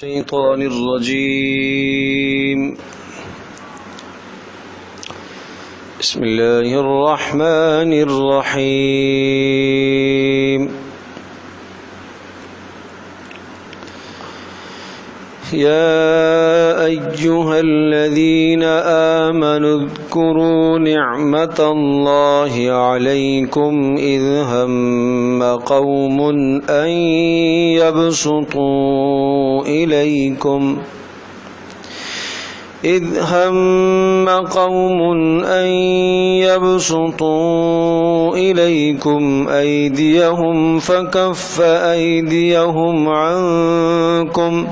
الشيطان الرجيم بسم الله الرحمن الرحيم يا أيها الذين آمنوا اذكروا نعمة الله عليكم إذ هم قوم أن يبسطوا إليكم أيديهم فكف أيديهم عنكم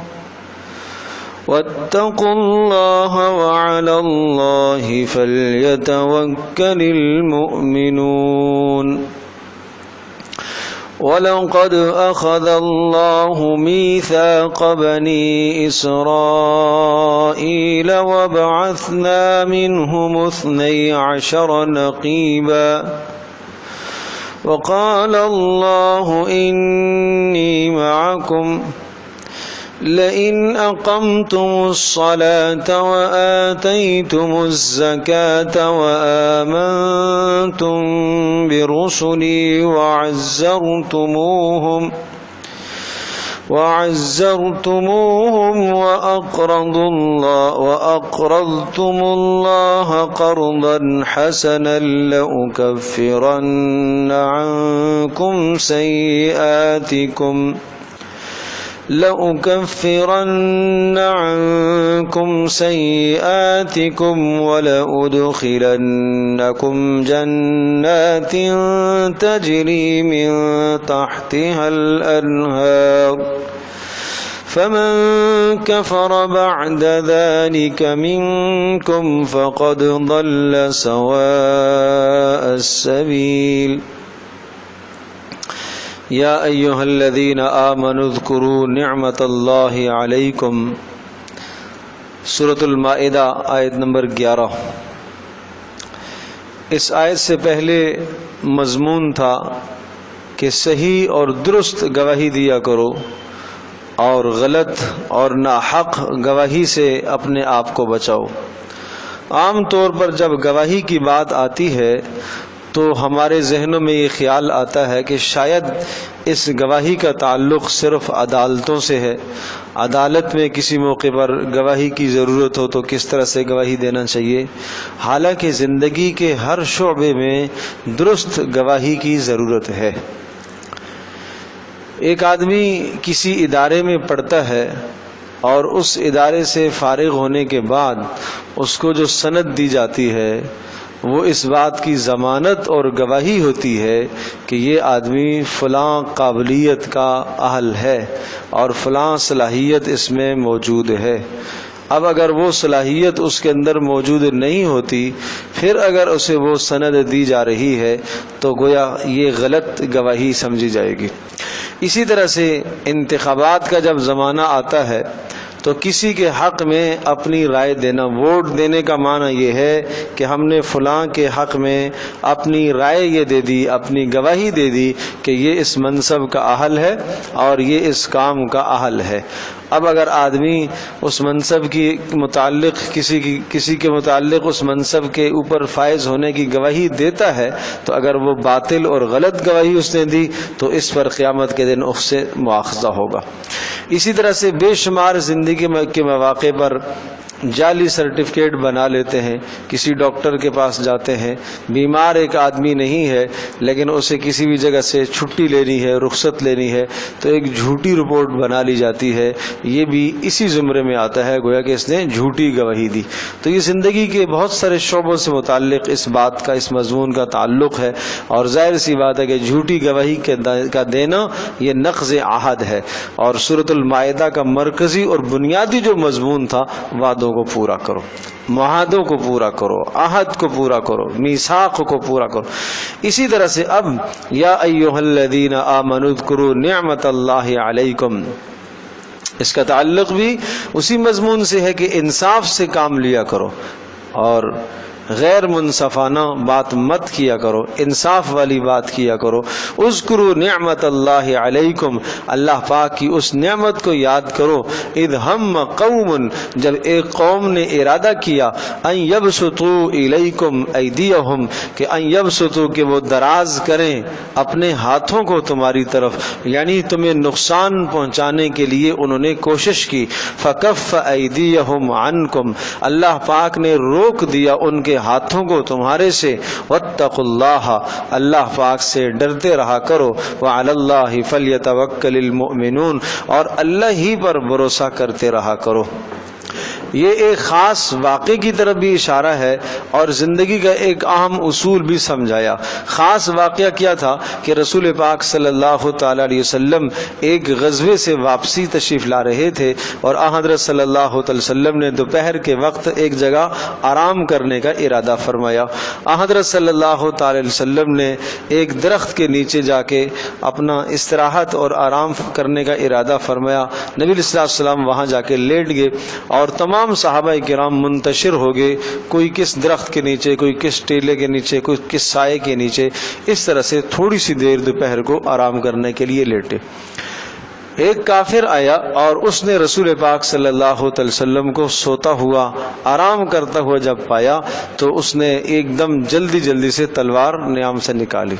واتقوا الله وعلى الله فليتوكل المؤمنون ولقد أخذ الله ميثاق بني إسرائيل وبعثنا منهم 12 نقيبا وقال الله إني معكم لئن أقمتم الصلاة وآتيتم الزكاة وآمنتم برسلي وعزرتموهم وأقرضتم الله قرضا حسنا لأكفرن عنكم سيئاتكم ولأدخلنكم جنات تجري من تحتها الأنهار فمن كفر بعد ذلك منكم فقد ضل سواء السبيل یا ایہا الذین آمنوا اذکروا نعمت اللہ علیکم سورۃ المائدہ آیت نمبر 11۔ اس آیت سے پہلے مضمون تھا کہ صحیح اور درست گواہی دیا کرو اور غلط اور ناحق گواہی سے اپنے آپ کو بچاؤ۔ عام طور پر جب گواہی کی بات آتی ہے تو ہمارے ذہنوں میں یہ خیال آتا ہے کہ شاید اس گواہی کا تعلق صرف عدالتوں سے ہے، عدالت میں کسی موقع پر گواہی کی ضرورت ہو تو کس طرح سے گواہی دینا چاہیے، حالانکہ زندگی کے ہر شعبے میں درست گواہی کی ضرورت ہے۔ ایک آدمی کسی ادارے میں پڑھتا ہے اور اس ادارے سے فارغ ہونے کے بعد اس کو جو سند دی جاتی ہے وہ اس بات کی ضمانت اور گواہی ہوتی ہے کہ یہ آدمی فلاں قابلیت کا اہل ہے اور فلاں صلاحیت اس میں موجود ہے۔ اب اگر وہ صلاحیت اس کے اندر موجود نہیں ہوتی پھر اگر اسے وہ سند دی جا رہی ہے تو گویا یہ غلط گواہی سمجھی جائے گی۔ اسی طرح سے انتخابات کا جب زمانہ آتا ہے تو کسی کے حق میں اپنی رائے دینا، ووٹ دینے کا معنی یہ ہے کہ ہم نے فلاں کے حق میں اپنی رائے یہ دے دی، اپنی گواہی دے دی کہ یہ اس منصب کا اہل ہے اور یہ اس کام کا اہل ہے۔ اب اگر آدمی اس منصب کی متعلق کسی کے متعلق اس منصب کے اوپر فائز ہونے کی گواہی دیتا ہے تو اگر وہ باطل اور غلط گواہی اس نے دی تو اس پر قیامت کے دن اس سے مواخذہ ہوگا۔ اسی طرح سے بے شمار زندگی کے مواقع پر جعلی سرٹیفکیٹ بنا لیتے ہیں۔ کسی ڈاکٹر کے پاس جاتے ہیں، بیمار ایک آدمی نہیں ہے لیکن اسے کسی بھی جگہ سے چھٹی لینی ہے، رخصت لینی ہے تو ایک جھوٹی رپورٹ بنا لی جاتی ہے، یہ بھی اسی زمرے میں آتا ہے، گویا کہ اس نے جھوٹی گواہی دی۔ تو یہ زندگی کے بہت سارے شعبوں سے متعلق اس بات کا، اس مضمون کا تعلق ہے، اور ظاہر سی بات ہے کہ جھوٹی گواہی کا دینا یہ نقض عہد ہے۔ اور سورۃ المائدہ کا مرکزی اور بنیادی جو مضمون تھا، وعدوں کو پورا کرو، معاہدوں کو پورا کرو، عہد کو پورا کرو، میثاق کو پورا کرو۔ اسی طرح سے اب یا ایھا الذین آمنوا اذکروا نعمت اللہ علیکم، اس کا تعلق بھی اسی مضمون سے ہے کہ انصاف سے کام لیا کرو اور غیر منصفانہ بات مت کیا کرو، انصاف والی بات کیا کرو۔ اذکروا نعمت اللہ علیکم، اللہ پاک کی اس نعمت کو یاد کرو، اذ ہم قوم، جب ایک قوم نے ارادہ کیا، ان یبسطوا الیکم ایدیہم، کہ ان یبسطوا، کہ وہ دراز کریں اپنے ہاتھوں کو تمہاری طرف، یعنی تمہیں نقصان پہنچانے کے لیے انہوں نے کوشش کی۔ فکف ایدیہم عنکم، اللہ پاک نے روک دیا ان کے ہاتھوں کو تمہارے سے۔ واتقوا اللہ، اللہ پاک سے ڈرتے رہا کرو۔ وعلی اللہ فلیتوکل المؤمنون، اور اللہ ہی پر بھروسہ کرتے رہا کرو۔ یہ ایک خاص واقعے کی طرف بھی اشارہ ہے اور زندگی کا ایک اہم اصول بھی سمجھایا۔ خاص واقعہ کیا تھا کہ رسول پاک صلی اللہ تعالی علیہ وسلم ایک غزوے سے واپسی تشریف لا رہے تھے، اور حضرت صلی اللہ علیہ وسلم نے دوپہر کے وقت ایک جگہ آرام کرنے کا ارادہ فرمایا۔ حضرت صلی اللہ تعالی علیہ وسلم نے ایک درخت کے نیچے جا کے اپنا استراحت اور آرام کرنے کا ارادہ فرمایا۔ نبی علیہ الصلوۃ والسلام وہاں جا کے لیٹ گئے، اور تمام صحابہ کرام منتشر ہو گئے، کوئی کس درخت کے نیچے، کوئی کس ٹیلے کے نیچے، کوئی کس سائے کے نیچے، اس طرح سے تھوڑی سی دیر دوپہر کو آرام کرنے کے لیے لیٹے۔ ایک کافر آیا اور اس نے رسول پاک صلی اللہ علیہ وسلم کو سوتا ہوا، آرام کرتا ہوا جب پایا تو اس نے ایک دم جلدی سے تلوار نیام سے نکالی،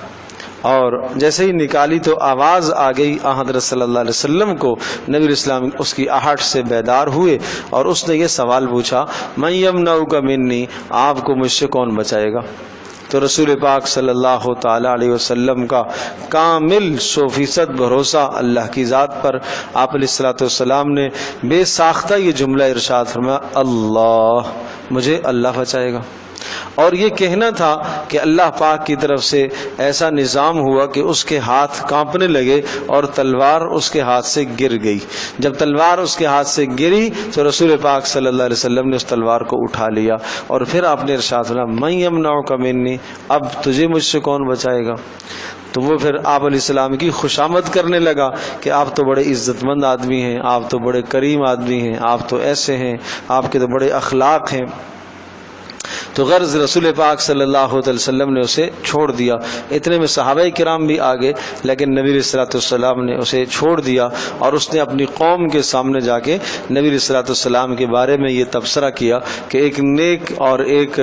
اور جیسے ہی نکالی تو آواز آ گئی حضرت صلی اللہ علیہ وسلم کو۔ نبی اسلام اس کی آہٹ سے بیدار ہوئے اور اس نے یہ سوال پوچھا، من یمنعک منی، آپ کو مجھ سے کون بچائے گا؟ تو رسول پاک صلی اللہ تعالی علیہ وسلم کا کامل 100% بھروسہ اللہ کی ذات پر، آپ علیہ الصلوۃ والسلام نے بے ساختہ یہ جملہ ارشاد فرمایا، اللہ، مجھے اللہ بچائے گا۔ اور یہ کہنا تھا کہ اللہ پاک کی طرف سے ایسا نظام ہوا کہ اس کے ہاتھ کانپنے لگے اور تلوار اس کے ہاتھ سے گر گئی۔ جب تلوار اس کے ہاتھ سے گری تو رسول پاک صلی اللہ علیہ وسلم نے اس تلوار کو اٹھا لیا، اور پھر آپ نے ارشاد فرمایا، من یمنعک منی، اب تجھے مجھ سے کون بچائے گا؟ تو وہ پھر آپ علیہ السلام کی خوشامد کرنے لگا کہ آپ تو بڑے عزت مند آدمی ہیں، آپ تو بڑے کریم آدمی ہیں، آپ تو ایسے ہیں، آپ کے تو بڑے اخلاق ہیں۔ تو غرض رسول پاک صلی اللہ علیہ وسلم نے اسے چھوڑ دیا۔ اتنے میں صحابہ کرام بھی آگے، لیکن نبی علیہ الصلوۃ والسلام نے اسے چھوڑ دیا، اور اس نے اپنی قوم کے سامنے جا کے نبی علیہ الصلوۃ والسلام کے بارے میں یہ تبصرہ کیا کہ ایک نیک اور ایک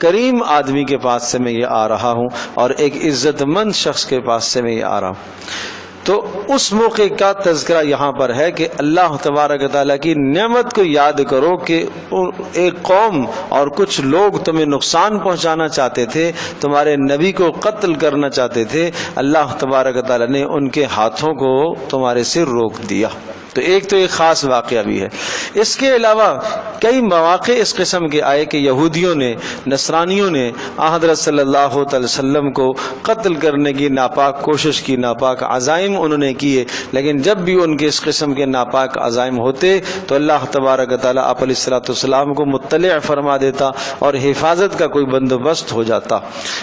کریم آدمی کے پاس سے میں یہ آ رہا ہوں، اور ایک عزت مند شخص کے پاس سے میں یہ آ رہا ہوں۔ تو اس موقع کا تذکرہ یہاں پر ہے کہ اللہ تبارک و تعالیٰ کی نعمت کو یاد کرو کہ ایک قوم اور کچھ لوگ تمہیں نقصان پہنچانا چاہتے تھے، تمہارے نبی کو قتل کرنا چاہتے تھے، اللہ تبارک و تعالیٰ نے ان کے ہاتھوں کو تمہارے سے روک دیا۔ تو ایک خاص واقعہ بھی ہے۔ اس کے علاوہ کئی مواقع اس قسم کے آئے کہ یہودیوں نے، نصرانیوں نے حضرت صلی اللہ علیہ وسلم کو قتل کرنے کی ناپاک کوشش کی، ناپاک عزائم انہوں نے کیے، لیکن جب بھی ان کے اس قسم کے ناپاک عزائم ہوتے تو اللہ تبارک و تعالیٰ آپ علیہ الصلوۃ والسلام کو مطلع فرما دیتا اور حفاظت کا کوئی بندوبست ہو جاتا۔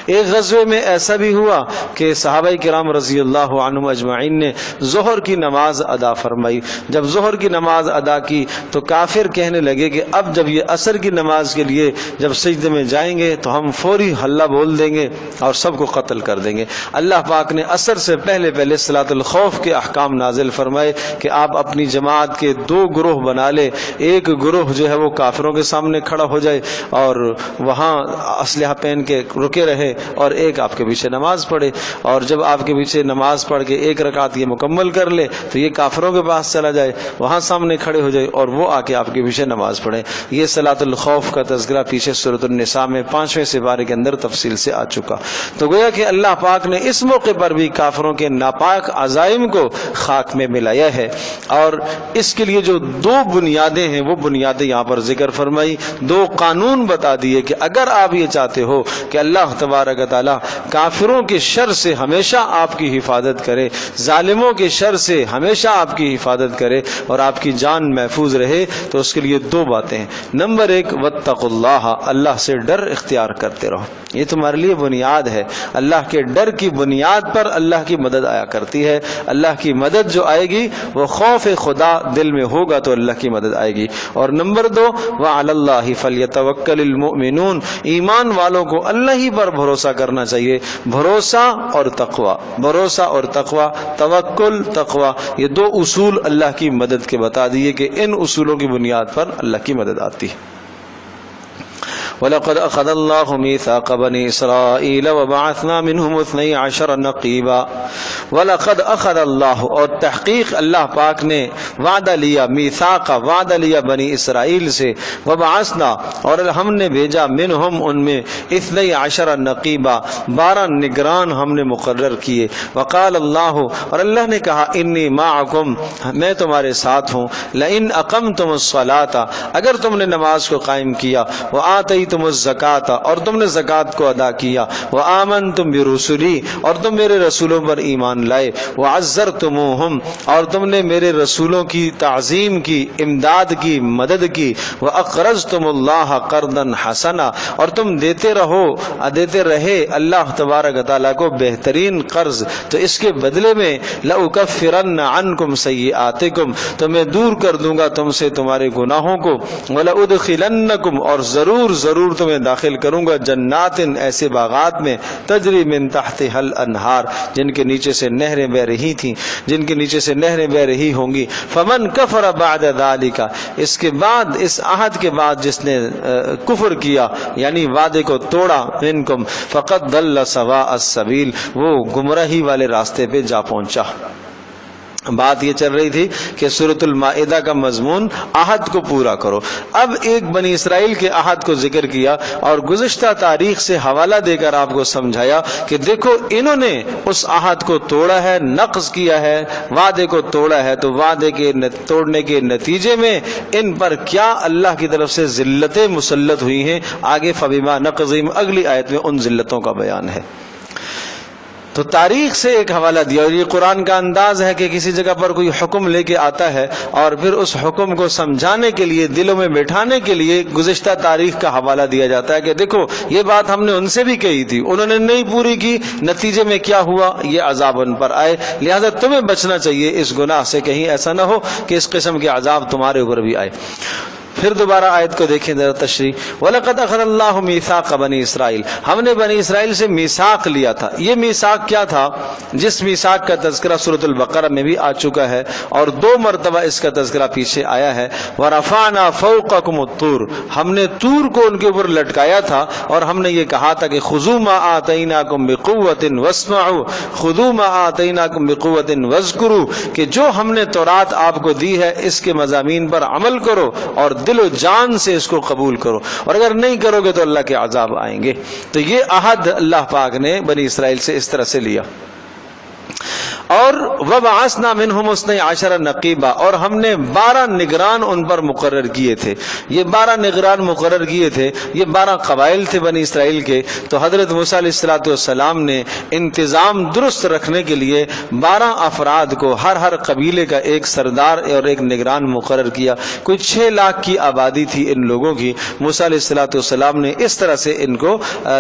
ایک غزوے میں ایسا بھی ہوا کہ صحابہ کرام رضی اللہ عنہم اجمعین نے ظہر کی نماز ادا فرمائی۔ جب ظہر کی نماز ادا کی تو کافر کہنے لگے کہ اب جب یہ عصر کی نماز کے لیے جب سجدے میں جائیں گے تو ہم فوری حلہ بول دیں گے اور سب کو قتل کر دیں گے۔ اللہ پاک نے عصر سے پہلے صلاۃ الخوف کے احکام نازل فرمائے کہ آپ اپنی جماعت کے 2 گروہ بنا لے، ایک گروہ جو ہے وہ کافروں کے سامنے کھڑا ہو جائے اور وہاں اسلحہ پہن کے رکے رہے، اور ایک آپ کے پیچھے نماز پڑھے، اور جب آپ کے پیچھے نماز پڑھ کے 1 رکعت یہ مکمل کر لے تو یہ کافروں کے پاس چلا جائے، وہاں سامنے کھڑے ہو جائے اور وہ آ کے آپ کے پیچھے نماز پڑھے۔ یہ صلاۃ الخوف کا تذکرہ پیچھے سورۃ النساء میں 5ویں سپارے کے اندر تفصیل سے آ چکا۔ تو گویا کہ اللہ پاک نے اس موقع پر بھی کافروں کے ناپاک عزائم کو خاک میں ملایا ہے، اور اس کے لیے جو 2 بنیادیں ہیں وہ بنیادیں یہاں پر ذکر فرمائی، 2 قانون بتا دیے کہ اگر آپ یہ چاہتے ہو کہ اللہ تبارک و تعالی کافروں کے شر سے ہمیشہ آپ کی حفاظت کرے، ظالموں کے شر سے ہمیشہ آپ کی حفاظت کرے اور آپ کی جان محفوظ رہے تو اس کے لیے دو باتیں ہیں. نمبر ایک واتقوا اللہ، اللہ سے ڈر اختیار کرتے رہو. یہ تمہارے لیے بنیاد ہے. اللہ کے ڈر کی بنیاد پر اللہ کی مدد آیا کرتی ہے. اللہ کی مدد جو آئے گی وہ خوف خدا دل میں ہوگا تو اللہ کی مدد آئے گی. اور نمبر دو وعلی اللہ فلیتوکل المؤمنون، ایمان والوں کو اللہ ہی پر بھروسہ کرنا چاہیے. بھروسہ اور تقوی، بھروسہ اور تقوی، توکل تقوی، یہ دو اصول اللہ کی مدد کے بتا دیے کہ ان اصولوں کی بنیاد پر اللہ کی مدد آتی ہے. وَلَقَدْ أَخَذَ اللَّهُ مِيثَاقَ بَنِي إِسْرَائِيلَ وَبَعَثْنَا مِنْهُمُ 12 نَقِيبًا. وَلَقَدْ أَخَذَ اللَّهُ، اور تحقیق اللہ پاک نے وعدہ لیا، میثاق وعدہ لیا بنی اسرائیل سے، وبعثنا اور ہم نے بھیجا، منہم ان میں، 12 نقیبا 12 نگران ہم نے مقرر کیے. وقال اللہ، اور اللہ نے کہا، انی معکم، میں تمہارے ساتھ ہوں. لئن اقمتم الصلاۃ، اگر تم نے نماز کو قائم کیا، وآتیتم الزکاۃ، اور تم نے زکوٰۃ کو ادا کیا، وآمنتم برسلی، اور تم میرے رسولوں پر ایمان لائے، وعزرتموہم، اور تم نے میرے رسولوں کی تعظیم کی، امداد کی، مدد کی، وأقرضتم اللہ قرضا حسنا، اور تم دیتے رہے اللہ تبارک و تعالیٰ کو بہترین قرض، تو اس کے بدلے میں لأکفرن عنکم سیئاتکم، تو میں دور کر دوں گا تم سے تمہارے گناہوں کو، ولأدخلنکم، اور ضرور تمہیں داخل کروں گا، جنات، ایسے باغات میں، تجری من تحتها الانہار، جن کے نیچے سے نہریں بہ رہی تھیں، جن کے نیچے سے نہریں بہ رہی ہوں گی. فمن کفر بعد ذالک، اس کے بعد، اس عہد کے بعد جس نے کفر کیا یعنی وعدے کو توڑا، منکم فقد ضل سواء السبیل، وہ گمراہی والے راستے پہ جا پہنچا. بات یہ چل رہی تھی کہ سورۃ المائدہ کا مضمون عہد کو پورا کرو. اب ایک بنی اسرائیل کے عہد کو ذکر کیا اور گزشتہ تاریخ سے حوالہ دے کر آپ کو سمجھایا کہ دیکھو انہوں نے اس عہد کو توڑا ہے، نقض کیا ہے، وعدے کو توڑا ہے، تو وعدے کے توڑنے کے نتیجے میں ان پر کیا اللہ کی طرف سے ذلتیں مسلط ہوئی ہیں. آگے فبما نقضہم، اگلی آیت میں ان ذلتوں کا بیان ہے. تو تاریخ سے ایک حوالہ دیا، اور یہ قرآن کا انداز ہے کہ کسی جگہ پر کوئی حکم لے کے آتا ہے اور پھر اس حکم کو سمجھانے کے لیے، دلوں میں بٹھانے کے لیے گزشتہ تاریخ کا حوالہ دیا جاتا ہے کہ دیکھو یہ بات ہم نے ان سے بھی کہی تھی، انہوں نے نہیں پوری کی، نتیجے میں کیا ہوا، یہ عذاب ان پر آئے، لہذا تمہیں بچنا چاہیے اس گناہ سے، کہیں ایسا نہ ہو کہ اس قسم کے عذاب تمہارے اوپر بھی آئے. پھر دوبارہ آیت کو دیکھیں ذرا تشریح. وَلَقَدْ أَخَذَ اللَّهُ مِيثَاقَ بَنِي إِسْرَائِيلَ، ہم نے بنی اسرائیل سے میثاق لیا تھا. یہ میثاق کیا تھا؟ جس میثاق کا تذکرہ سورۃ البقرہ میں بھی آ چکا ہے اور 2 مرتبہ اس کا تذکرہ پیچھے آیا ہے. وَرَفَعْنَا فَوْقَكُمُ الطُّورَ، ہم نے طور کو ان کے اوپر لٹکایا تھا اور ہم نے یہ کہا تھا کہ خُذُوا مَا آتَيْنَاكُمْ بِقُوَّةٍ وَاسْمَعُوا، خُذُوا مَا آتَيْنَاكُمْ بِقُوَّةٍ وَاذْكُرُوا، کہ جو ہم نے تورات آپ کو دی ہے اس کے مضامین پر عمل کرو اور دل و جان سے اس کو قبول کرو، اور اگر نہیں کرو گے تو اللہ کے عذاب آئیں گے. تو یہ عہد اللہ پاک نے بنی اسرائیل سے اس طرح سے لیا. اور وبعثنا منہم 12 نقیبا، اور ہم نے 12 نگران ان پر مقرر کیے تھے. یہ 12 نگران مقرر کیے تھے، یہ 12 قبائل تھے بنی اسرائیل کے. تو حضرت موسیٰ علیہ السلام نے انتظام درست رکھنے کے لیے 12 افراد کو، ہر قبیلے کا ایک سردار اور ایک نگران مقرر کیا. کوئی 6 لاکھ کی آبادی تھی ان لوگوں کی. موسیٰ علیہ السلام نے اس طرح سے ان کو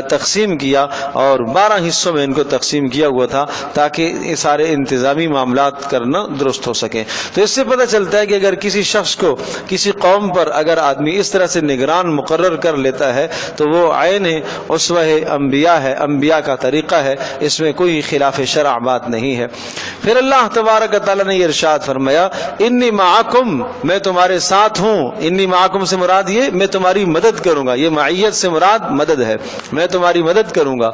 تقسیم کیا اور 12 حصوں میں ان کو تقسیم کیا ہوا تھا تاکہ یہ سارے انتظامی معاملات کرنا درست ہو سکیں. تو اس سے پتہ چلتا ہے کہ اگر کسی شخص کو، کسی قوم پر اگر آدمی اس طرح سے نگران مقرر کر لیتا ہے تو وہ عین اسوہ انبیاء ہے، انبیاء کا طریقہ ہے، اس میں کوئی خلاف شرع بات نہیں ہے. پھر اللہ تبارک و تعالیٰ نے یہ ارشاد فرمایا، انی معکم، میں تمہارے ساتھ ہوں. انی معکم سے مراد یہ میں تمہاری مدد کروں گا، یہ معیت سے مراد مدد ہے، میں تمہاری مدد کروں گا.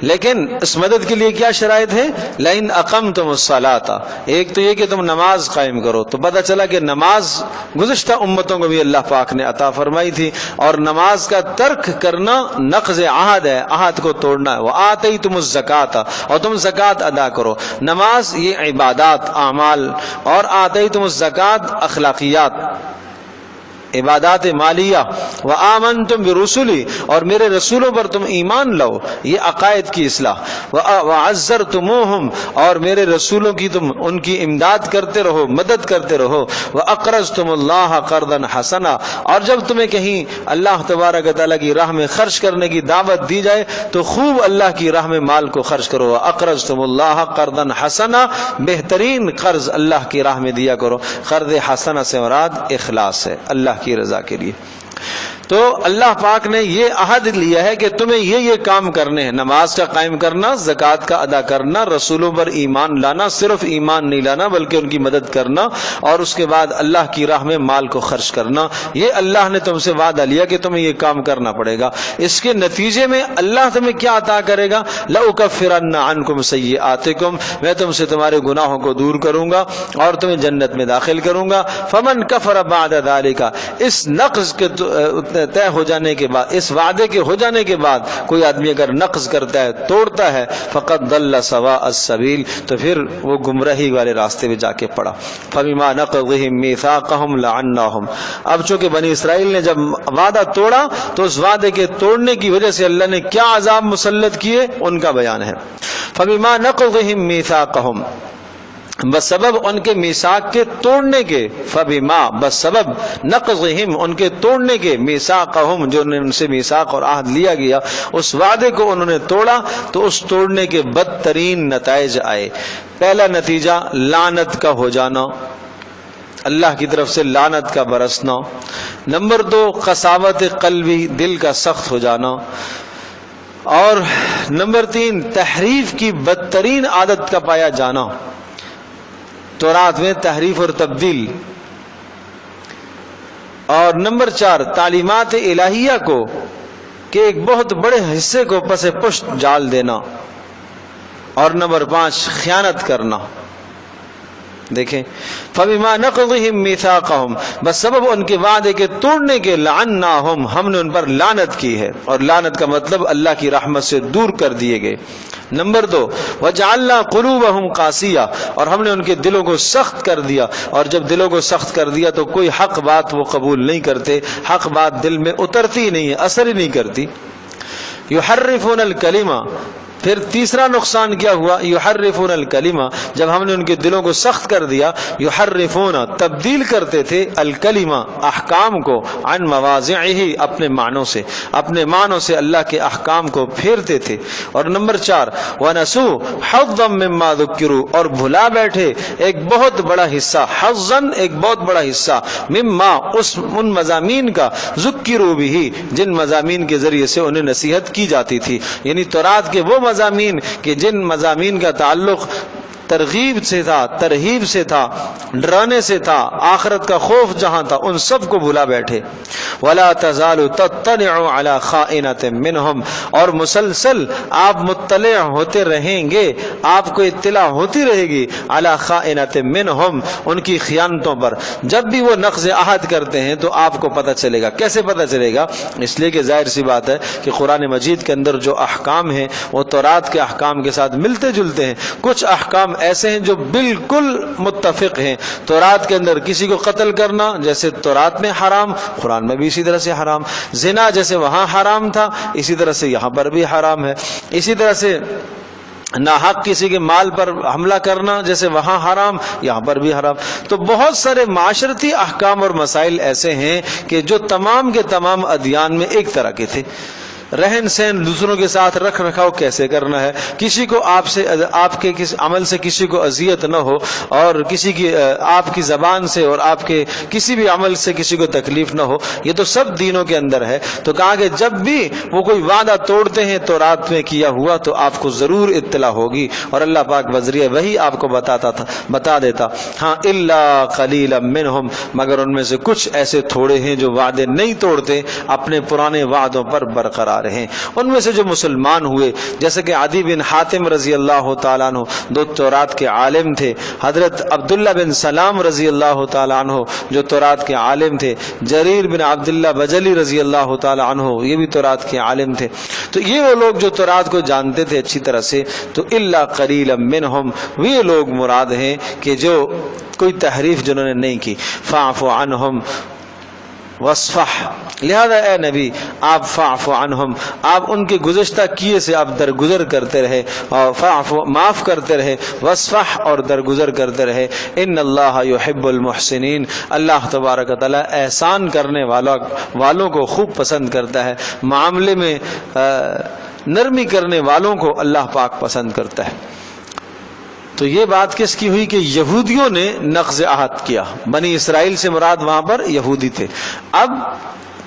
لیکن اس مدد کے لیے کیا شرائط ہے؟ لئن اقمتم الصلاۃ، ایک تو یہ کہ تم نماز قائم کرو. تو پتہ چلا کہ نماز گزشتہ امتوں کو بھی اللہ پاک نے عطا فرمائی تھی، اور نماز کا ترک کرنا نقض عہد ہے، عہد کو توڑنا ہے. وآتیتم الزکاۃ، اور تم زکوٰۃ ادا کرو. نماز یہ عبادات، اعمال، اور آتیتم الزکاۃ اخلاقیات. عبادات مالیہ، وآمنتم برسلی، اور میرے رسولوں پر تم ایمان لاؤ، یہ عقائد کی اصلاح، وعزرتموہم، اور میرے رسولوں کی تم ان کی امداد کرتے رہو، مدد کرتے رہو، واقرضتم اللہ قرضا حسنا، اور جب تمہیں کہیں اللہ تبارک و تعالیٰ کی راہ میں خرچ کرنے کی دعوت دی جائے تو خوب اللہ کی راہ میں مال کو خرچ کرو، واقرضتم اللہ قرضا حسنا، بہترین قرض اللہ کی راہ میں دیا کرو۔ قرض حسنہ سے مراد اخلاص ہے، اللہ کی رضا کے لیے۔ تو اللہ پاک نے یہ عہد لیا ہے کہ تمہیں یہ کام کرنے ہیں، نماز کا قائم کرنا، زکوٰۃ کا ادا کرنا، رسولوں پر ایمان لانا، صرف ایمان نہیں لانا بلکہ ان کی مدد کرنا، اور اس کے بعد اللہ کی راہ میں مال کو خرچ کرنا۔ یہ اللہ نے تم سے وعدہ لیا کہ تمہیں یہ کام کرنا پڑے گا۔ اس کے نتیجے میں اللہ تمہیں کیا عطا کرے گا؟ لَأُكَفِّرَنَّ عَنْكُمْ سَيِّئَاتِكُمْ، میں تم سے تمہارے گناہوں کو دور کروں گا اور تمہیں جنت میں داخل کروں گا۔ فَمَنْ كَفَرَ بَعْدَ ذَلِكَ، اس نقض کے طے ہو جانے کے بعد، اس وعدے کے ہو جانے کے بعد کوئی آدمی اگر نقض کرتا ہے، توڑتا ہے، فقد ضل سواء السبیل، تو پھر وہ گمراہی والے راستے پہ جا کے پڑا۔ فبما نقضهم میثاقهم لعناهم، اب چونکہ بنی اسرائیل نے جب وعدہ توڑا تو اس وعدے کے توڑنے کی وجہ سے اللہ نے کیا عذاب مسلط کیے ان کا بیان ہے۔ فبما نقضهم میثاقهم، بسبب ان کے میثاق کے توڑنے کے، فبما بسبب نقضہم ان کے توڑنے کے، میثاقہم جو ان سے میثاق اور عہد لیا گیا، اس وعدے کو انہوں نے توڑا تو اس توڑنے کے بدترین نتائج آئے۔ پہلا نتیجہ لعنت کا ہو جانا، اللہ کی طرف سے لعنت کا برسنا۔ نمبر 2 قساوت قلبی، دل کا سخت ہو جانا، اور نمبر 3 تحریف کی بدترین عادت کا پایا جانا، تورات میں تحریف اور تبدیل، اور نمبر 4 تعلیمات الہیہ کو کہ ایک بہت بڑے حصے کو پس پشت ڈال دینا، اور نمبر 5 خیانت کرنا۔ دیکھیں، فبما نقضهم میثاقهم، بس سبب ان کے وعدے کے توڑنے کے، لعناهم ہم نے ان پر لعنت کی ہے، اور لعنت کا مطلب اللہ کی رحمت سے دور کر دیے گئے۔ نمبر 2 وجعلنا قلوبهم قاسیہ، اور ہم نے ان کے دلوں کو سخت کر دیا، اور جب دلوں کو سخت کر دیا تو کوئی حق بات وہ قبول نہیں کرتے، حق بات دل میں اترتی نہیں ہے، اثر ہی نہیں کرتی۔ یحرفون الکلمہ، پھر تیسرا نقصان کیا ہوا؟ یحرفون الکلمہ، جب ہم نے ان کے دلوں کو سخت کر دیا، یحرفون تبدیل کرتے تھے، الکلمہ احکام کو، عن مواضعہ اپنے معنوں سے، اپنے معنوں سے اللہ کے احکام کو پھیرتے تھے۔ اور نمبر 4 ونسوا حظا مما ذکروا، اور بھلا بیٹھے ایک بہت بڑا حصہ، حظا ایک بہت بڑا حصہ، مما ان مضامین کا، ذکروا بھی جن مضامین کے ذریعے سے انہیں نصیحت کی جاتی تھی، یعنی تورات کے وہ مضامین کہ جن مضامین کا تعلق ترغیب سے تھا، ترہیب سے تھا، ڈرانے سے تھا، آخرت کا خوف جہاں تھا، ان سب کو بھلا بیٹھے۔ ولا تزال تطلع على خائنۃ منهم، اور مسلسل آپ مطلع ہوتے رہیں گے، آپ کو اطلاع ہوتی رہے گی، على خائنۃ منهم ان کی خیانتوں پر۔ جب بھی وہ نقض عہد کرتے ہیں تو آپ کو پتہ چلے گا۔ کیسے پتہ چلے گا؟ اس لیے کہ ظاہر سی بات ہے کہ قرآن مجید کے اندر جو احکام ہیں وہ تورات کے احکام کے ساتھ ملتے جلتے ہیں۔ کچھ احکام ایسے ہیں جو بالکل متفق ہیں۔ تورات کے اندر کسی کو قتل کرنا جیسے تورات میں حرام، قرآن میں بھی اسی طرح سے حرام۔ زنا جیسے وہاں حرام تھا اسی طرح سے یہاں پر بھی حرام ہے۔ اسی طرح سے ناحق کسی کے مال پر حملہ کرنا جیسے وہاں حرام، یہاں پر بھی حرام۔ تو بہت سارے معاشرتی احکام اور مسائل ایسے ہیں کہ جو تمام کے تمام ادیان میں ایک طرح کے تھے۔ رہن سہن، دوسروں کے ساتھ رکھ رکھاؤ کیسے کرنا ہے، کسی کو آپ کے عمل سے کسی کو اذیت نہ ہو، اور کسی کی آپ کی زبان سے اور آپ کے کسی بھی عمل سے کسی کو تکلیف نہ ہو، یہ تو سب دینوں کے اندر ہے۔ تو کہا کہ جب بھی وہ کوئی وعدہ توڑتے ہیں تو رات میں کیا ہوا تو آپ کو ضرور اطلاع ہوگی، اور اللہ پاک بذریعہ وہی آپ کو بتا دیتا۔ ہاں الا قلیلا منہم، مگر ان میں سے کچھ ایسے تھوڑے ہیں جو وعدے نہیں توڑتے، اپنے پرانے وعدوں پر برقرار ہیں۔ ان میں سے جو مسلمان ہوئے جیسے کہ عدی بن حاتم رضی اللہ تعالیٰ عنہ، دو تورات کے عالم تھے، حضرت عبداللہ بن سلام رضی اللہ تعالیٰ عنہ جو تورات کے عالم تھے، جریر بن عبداللہ بجلی رضی اللہ تعالیٰ عنہ یہ بھی تورات کے عالم تھے۔ تو یہ وہ لوگ جو تورات کو جانتے تھے اچھی طرح سے، تو الا قلیلا منہم، وہ لوگ مراد ہیں کہ جو کوئی تحریف جنہوں نے نہیں کی۔ فاعف عنہم، وصفح، لہذا اے نبی آپ فاعف عنہم، آپ ان کے گزشتہ کیے سے آپ درگزر کرتے رہے، اور فاعف، معاف کرتے رہے، وصفح، اور درگزر کرتے رہے۔ ان اللہ یحب المحسنین، اللہ تبارک و تعالی احسان کرنے والوں کو خوب پسند کرتا ہے، معاملے میں نرمی کرنے والوں کو اللہ پاک پسند کرتا ہے۔ تو یہ بات کس کی ہوئی کہ یہودیوں نے نقض عہد کیا، بنی اسرائیل سے مراد وہاں پر یہودی تھے۔ اب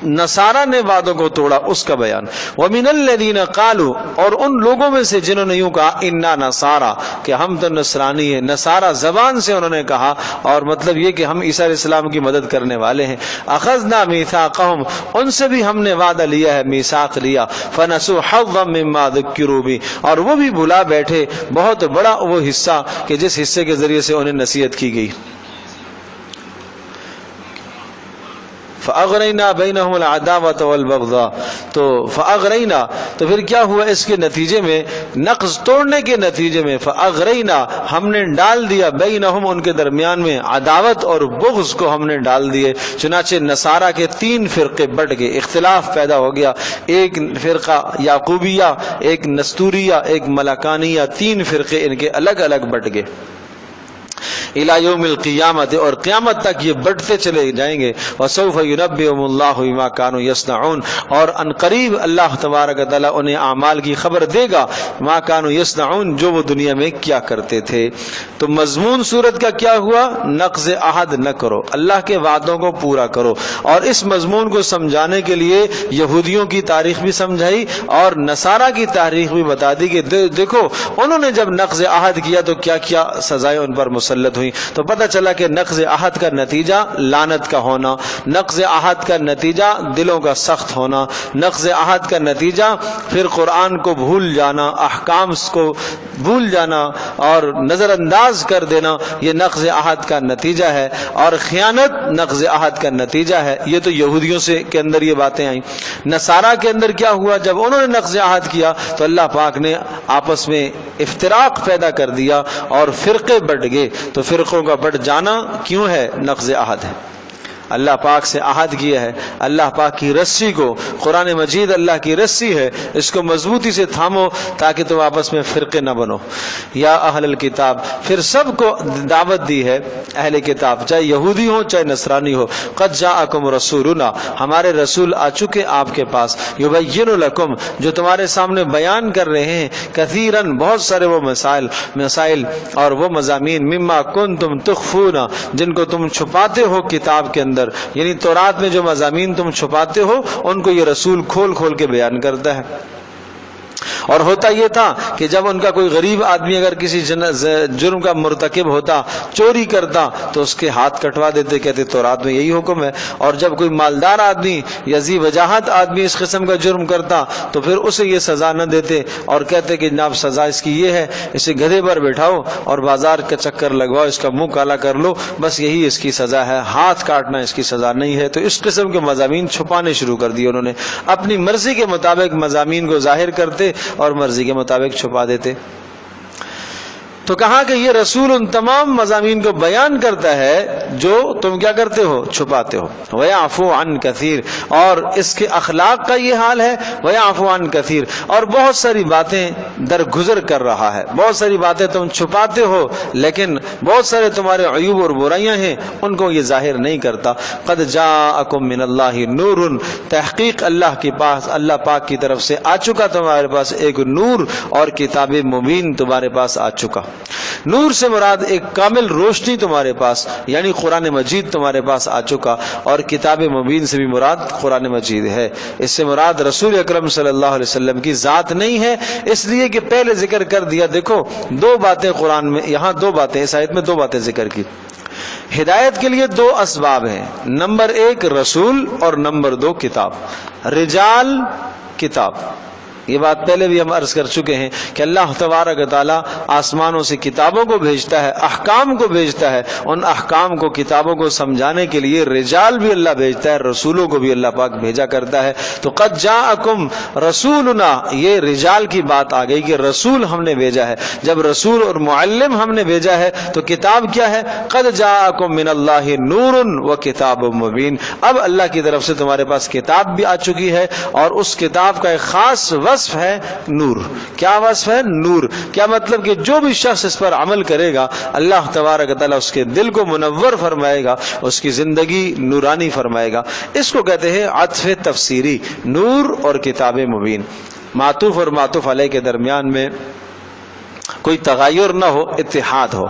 نصارہ نے وعدوں کو توڑا، اس کا بیان۔ وَمِنَ الَّذِينَ قَالُوا، اور ان لوگوں میں سے جنہوں نے یوں کہا اِنَّا نَصَارَى، کہ ہم تو نصرانی ہیں، نصارہ زبان سے انہوں نے کہا، اور مطلب یہ کہ ہم عیسیٰ علیہ السلام کی مدد کرنے والے ہیں۔ اخذنا میثاقہم، ان سے بھی ہم نے وعدہ لیا ہے، میثاق لیا۔ فنسوا حظا مما ذکروا بہ، اور وہ بھی بھلا بیٹھے بہت بڑا وہ حصہ کہ جس حصے کے ذریعے سے انہیں نصیحت کی گئی۔ فَأَغْرَيْنَا بَيْنَهُمُ الْعَدَاوَةَ وَالْبَغْضَاءَ، تو فَأَغْرَيْنَا، تو پھر کیا ہوا اس کے نتیجے میں، نقض توڑنے کے نتیجے میں، فَأَغْرَيْنَا، ہم نے ڈال دیا، بَيْنَهُمْ، ان کے درمیان میں، عداوت اور بغض کو ہم نے ڈال دیے۔ چنانچہ نصارہ کے 3 فرقے بٹ گئے، اختلاف پیدا ہو گیا، ایک فرقہ یعقوبیہ، ایک نستوریہ، ایک ملکانیہ، 3 فرقے ان کے الگ الگ بٹ گئے۔ الی یوم القیامت، اور قیامت تک یہ بڑھتے چلے جائیں گے۔ وسوف ینبئہم اللہ بما کانوا یصنعون، اور ان قریب اللہ تبارک و تعالی انہیں اعمال کی خبر دے گا، ما کانوا یصنعون، جو وہ دنیا میں کیا کرتے تھے۔ تو مضمون صورت کا کیا ہوا؟ نقض عہد نہ کرو، اللہ کے وعدوں کو پورا کرو۔ اور اس مضمون کو سمجھانے کے لیے یہودیوں کی تاریخ بھی سمجھائی اور نصارہ کی تاریخ بھی بتا دی کہ دیکھو انہوں نے جب نقض عہد کیا تو کیا کیا سزائیں ان پر مسلط ہوئی۔ تو پتہ چلا کہ نقض عہد کا نتیجہ لعنت کا ہونا، نقض عہد کا نتیجہ دلوں کا سخت ہونا، نقض عہد کا نتیجہ پھر قرآن کو بھول جانا، احکام کو بھول جانا اور نظر انداز کر دینا، یہ نقض عہد کا نتیجہ ہے۔ اور خیانت نقض عہد کا نتیجہ ہے۔ یہ تو یہودیوں سے کے اندر یہ باتیں آئیں۔ نصارہ کے اندر کیا ہوا؟ جب انہوں نے نقض عہد کیا تو اللہ پاک نے آپس میں افتراق پیدا کر دیا اور فرقے بٹ گئے۔ تو فرقوں کا بٹ جانا کیوں ہے؟ نقض عہد ہے۔ اللہ پاک سے عہد کیا ہے، اللہ پاک کی رسی کو، قرآن مجید اللہ کی رسی ہے، اس کو مضبوطی سے تھامو تاکہ تم آپس میں فرقے نہ بنو۔ یا اہل الکتاب، پھر سب کو دعوت دی ہے، اہل کتاب چاہے یہودی ہو چاہے نصرانی ہو، قد جاءکم رسولنا، ہمارے رسول آ چکے آپ کے پاس، یبین لکم، جو تمہارے سامنے بیان کر رہے ہیں، کثیرن، بہت سارے وہ مسائل اور وہ مضامین، مما کنتم تخفون، جن کو تم چھپاتے ہو کتاب کے اندر، یعنی تورات میں جو مضامین تم چھپاتے ہو ان کو یہ رسول کھول کھول کے بیان کرتا ہے۔ اور ہوتا یہ تھا کہ جب ان کا کوئی غریب آدمی اگر کسی جرم کا مرتکب ہوتا، چوری کرتا، تو اس کے ہاتھ کٹوا دیتے، کہتے تورات میں یہی حکم ہے۔ اور جب کوئی مالدار آدمی یا ذی وجاہت آدمی اس قسم کا جرم کرتا تو پھر اسے یہ سزا نہ دیتے اور کہتے کہ جناب سزا اس کی یہ ہے، اسے گدھے پر بٹھاؤ اور بازار کا چکر لگواؤ، اس کا منہ کالا کر لو، بس یہی اس کی سزا ہے، ہاتھ کاٹنا اس کی سزا نہیں ہے۔ تو اس قسم کے مضامین چھپانے شروع کر دیے انہوں نے، اپنی مرضی کے مطابق مضامین کو ظاہر کرتے اور مرضی کے مطابق چھپا دیتے۔ تو کہا کہ یہ رسول ان تمام مضامین کو بیان کرتا ہے جو تم کیا کرتے ہو؟ چھپاتے ہو۔ وَيَعْفُو عَنْ كَثِيرٍ، اور اس کے اخلاق کا یہ حال ہے، وَيَعْفُو عَنْ كَثِيرٍ، اور بہت ساری باتیں درگزر کر رہا ہے، بہت ساری باتیں تم چھپاتے ہو لیکن بہت سارے تمہارے عیوب اور برائیاں ہیں ان کو یہ ظاہر نہیں کرتا۔ قد جاءکم من اللہ نور، تحقیق اللہ کے پاس، اللہ پاک کی طرف سے آ چکا تمہارے پاس ایک نور اور کتاب مبین تمہارے پاس آ چکا۔ نور سے مراد ایک کامل روشنی تمہارے پاس، یعنی قرآن مجید تمہارے پاس آ چکا، اور کتاب مبین سے بھی مراد قرآن مجید ہے۔ اس سے مراد رسول اکرم صلی اللہ علیہ وسلم کی ذات نہیں ہے، اس لیے کہ پہلے ذکر کر دیا۔ دیکھو 2 باتیں قرآن میں، یہاں 2 باتیں، اس آیت میں 2 باتیں ذکر کی۔ ہدایت کے لیے 2 اسباب ہیں، نمبر 1 رسول اور نمبر 2 کتاب۔ رجال کتاب، یہ بات پہلے بھی ہم عرض کر چکے ہیں کہ اللہ تبارک و تعالیٰ آسمانوں سے کتابوں کو بھیجتا ہے، احکام کو بھیجتا ہے، ان احکام کو کتابوں کو سمجھانے کے لیے رجال بھی اللہ بھیجتا ہے، رسولوں کو بھی اللہ پاک بھیجا کرتا ہے۔ تو قد جاءکم رسولنا، یہ رجال کی بات آ گئی کہ رسول ہم نے بھیجا ہے۔ جب رسول اور معلم ہم نے بھیجا ہے تو کتاب کیا ہے؟ قد جاءکم من اللہ نور و کتاب مبین، اب اللہ کی طرف سے تمہارے پاس کتاب بھی آ چکی ہے، اور اس کتاب کا ایک خاص وصف ہے نور۔ کیا وصف ہے؟ نور۔ کیا مطلب کہ جو بھی شخص اس پر عمل کرے گا اللہ تبارک و تعالیٰ اس کے دل کو منور فرمائے گا، اس کی زندگی نورانی فرمائے گا۔ اس کو کہتے ہیں عطف تفسیری، نور اور کتاب مبین۔ معطوف اور معطوف علیہ کے درمیان میں کوئی تغیر نہ ہو، اتحاد ہو۔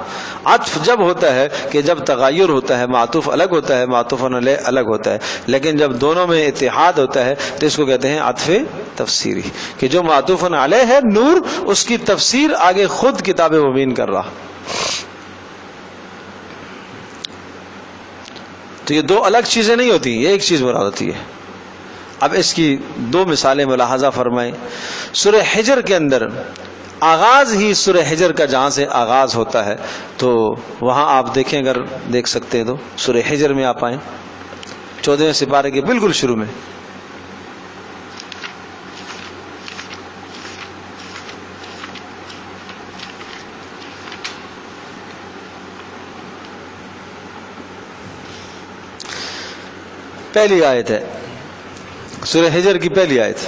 عطف جب ہوتا ہے کہ جب تغیر ہوتا ہے، معطوف الگ ہوتا ہے، معطوف علیہ الگ ہوتا ہے، لیکن جب دونوں میں اتحاد ہوتا ہے تو اس کو کہتے ہیں عطف تفسیری، کہ جو معطوف علیہ ہے نور، اس کی تفسیر آگے خود کتاب مبین کر رہا۔ تو یہ دو الگ چیزیں نہیں ہوتی، یہ ایک چیز مراد ہوتی ہے۔ اب اس کی دو مثالیں ملاحظہ فرمائیں۔ سورہ حجر کے اندر آغاز ہی سورہ حجر کا جہاں سے آغاز ہوتا ہے تو وہاں آپ دیکھیں، اگر دیکھ سکتے ہیں تو سورہ حجر میں آپ آئیں، 14ویں سپارے کے بالکل شروع میں۔ پہلی آیت ہے سورہ حجر کی پہلی آیت۔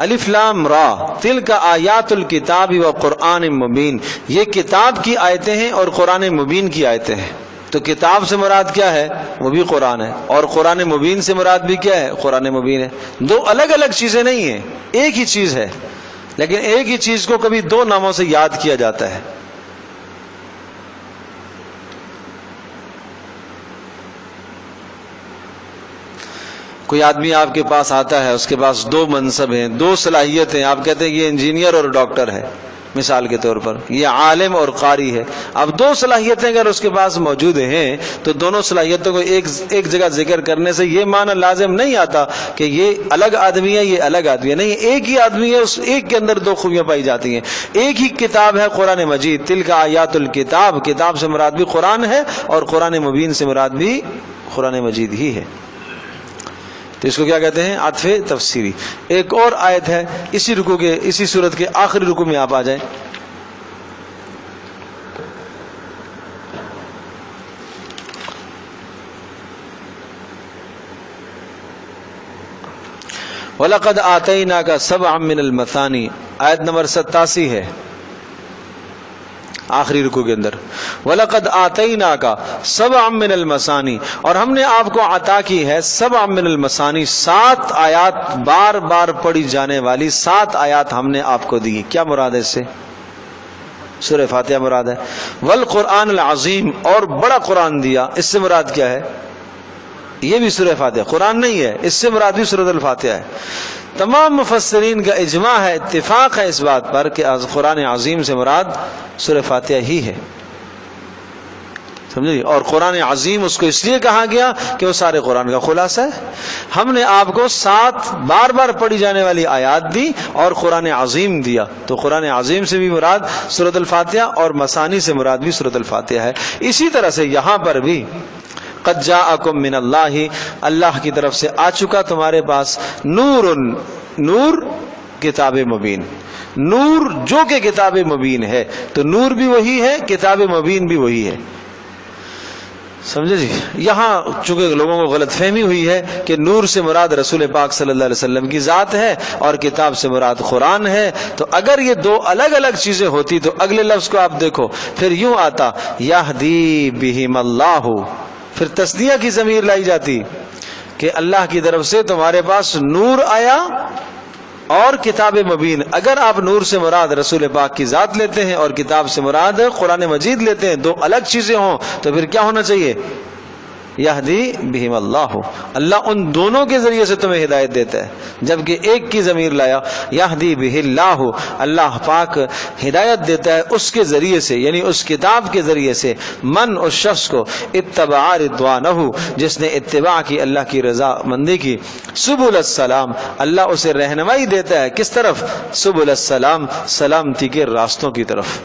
الف لام را تلک آیات الکتاب و قرآن مبین، یہ کتاب کی آیتیں ہیں اور قرآن مبین کی آیتیں ہیں۔ تو کتاب سے مراد کیا ہے؟ وہ بھی قرآن ہے، اور قرآن مبین سے مراد بھی کیا ہے؟ قرآن مبین ہے۔ دو الگ الگ چیزیں نہیں ہیں، ایک ہی چیز ہے، لیکن ایک ہی چیز کو کبھی دو ناموں سے یاد کیا جاتا ہے۔ کوئی آدمی آپ کے پاس آتا ہے، اس کے پاس دو منصب ہیں، دو صلاحیتیں، آپ کہتے ہیں یہ انجینئر اور ڈاکٹر ہے، مثال کے طور پر یہ عالم اور قاری ہے۔ اب دو صلاحیتیں اگر اس کے پاس موجود ہیں تو دونوں صلاحیتوں کو ایک جگہ ذکر کرنے سے یہ معنی لازم نہیں آتا کہ یہ الگ آدمی ہے، یہ الگ آدمی ہے، نہیں، ایک ہی آدمی ہے، اس ایک کے اندر دو خوبیاں پائی جاتی ہیں۔ ایک ہی کتاب ہے قرآن مجید، تلک آیات الکتاب، کتاب سے مراد بھی قرآن ہے اور قرآن مبین سے مراد بھی قرآن مجید ہی ہے۔ تو اس کو کیا کہتے ہیں؟ عطف تفسیری۔ ایک اور آیت ہے اسی رکوع کے، اسی سورت کے آخری رکوع میں آپ آ جائیں، وَلَقَدْ آتَيْنَاكَ سَبْعًا مِّنَ الْمَثَانِي، آیت نمبر 87 ہے آخری رکوع کے اندر۔ وَلَقَدْ آتَيْنَاكَ سَبْعًا مِّنَ الْمَثَانِي، اور ہم نے آپ کو عطا کی ہے سبع من المثانی، 7 آیات بار بار پڑھی جانے والی 7 آیات ہم نے آپ کو دی۔ کیا مراد ہے اس سے؟ سورہ فاتحہ مراد ہے۔ والقرآن العظیم، اور بڑا قرآن دیا، اس سے مراد کیا ہے؟ یہ بھی سورہ فاتحہ، قرآن نہیں ہے، اس سے مراد بھی سورۃ الفاتحہ ہے۔ تمام مفسرین کا اجماع ہے، اتفاق ہے اس بات پر کہ قرآن عظیم سے مراد سورہ فاتحہ ہی ہے، سمجھے؟ اور قرآن عظیم اس کو اس لیے کہا گیا کہ وہ سارے قرآن کا خلاصہ ہے۔ ہم نے آپ کو 7 بار بار پڑھی جانے والی آیات دی اور قرآن عظیم دیا، تو قرآن عظیم سے بھی مراد سورۃ الفاتحہ اور مثانی سے مراد بھی سورۃ الفاتحہ ہے۔ اسی طرح سے یہاں پر بھی قد جاءکم من اللہ، اللہ کی طرف سے آ چکا تمہارے پاس نور، نور کتاب مبین، نور جو کہ کتاب مبین ہے، تو نور بھی وہی ہے، کتاب مبین بھی وہی ہے، سمجھے جی؟ یہاں چونکہ لوگوں کو غلط فہمی ہوئی ہے کہ نور سے مراد رسول پاک صلی اللہ علیہ وسلم کی ذات ہے اور کتاب سے مراد قرآن ہے، تو اگر یہ دو الگ الگ چیزیں ہوتی تو اگلے لفظ کو آپ دیکھو، پھر یوں آتا یہدی بہم اللہ، پھر تسنیہ کی ضمیر لائی جاتی کہ اللہ کی طرف سے تمہارے پاس نور آیا اور کتاب مبین۔ اگر آپ نور سے مراد رسول پاک کی ذات لیتے ہیں اور کتاب سے مراد قرآن مجید لیتے ہیں، دو الگ چیزیں ہوں، تو پھر کیا ہونا چاہیے؟ یہدی بہم اللہ، اللہ ان دونوں کے ذریعے سے تمہیں ہدایت دیتا ہے، جبکہ ایک کی ضمیر لایا یہدی بہ اللہ، اللہ پاک ہدایت دیتا ہے اس کے ذریعے سے، یعنی اس کتاب کے ذریعے سے، من اس شخص کو اتبع رضوانہ، جس نے اتباع کی اللہ کی رضا مندی کی، سبل السلام، اللہ اسے رہنمائی دیتا ہے کس طرف؟ سبل السلام، سلامتی کے راستوں کی طرف۔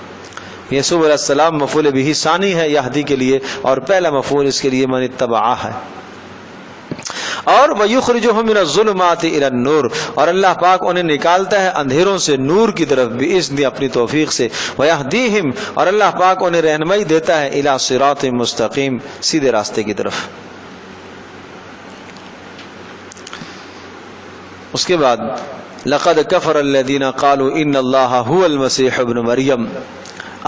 یہ سبل السلام مفعول بہ ثانی ہے یہدی کے لیے، اور پہلا مفعول اس کے لیے من اتبع ہے۔ اور وَيُخْرِجُهُم مِّنَ الظُّلُمَاتِ إِلَى النُّورِ، اور اللہ پاک انہیں نکالتا ہے اندھیروں سے نور کی طرف بِإِذْنِ، اپنی توفیق سے، وَيَهْدِيهِمْ، اور اللہ پاک انہیں رہنمائی دیتا ہے إِلَى صِرَاطٍ مستقیم، سیدھے راستے کی طرف۔ اس کے بعد لَقَدْ كَفَرَ الَّذِينَ قَالُوا إِنَّ اللَّهَ هُوَ الْمَسِيحُ ابْنُ مَرْيَمَ۔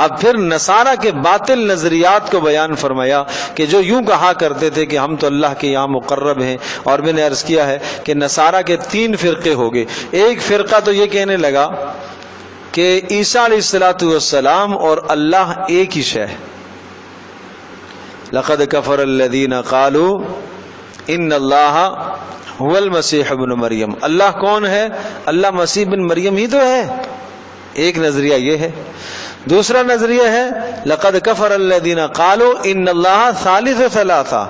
اب پھر نصارہ کے باطل نظریات کو بیان فرمایا کہ جو یوں کہا کرتے تھے کہ ہم تو اللہ کے یہاں مقرب ہیں، اور میں نے عرض کیا ہے کہ نصارہ کے 3 فرقے ہو گئے۔ ایک فرقہ تو یہ کہنے لگا کہ عیسیٰ علیہ الصلوۃ والسلام اور اللہ ایک ہی شے ہے۔ لقد کفر الذین قالوا ان اللہ هو المسیح ابن مریم، اللہ کون ہے؟ اللہ مسیح بن مریم ہی تو ہے۔ ایک نظریہ یہ ہے۔ دوسرا نظریہ ہے لقد کفر الذین قالوا ان اللہ ثالث ثلاثہ،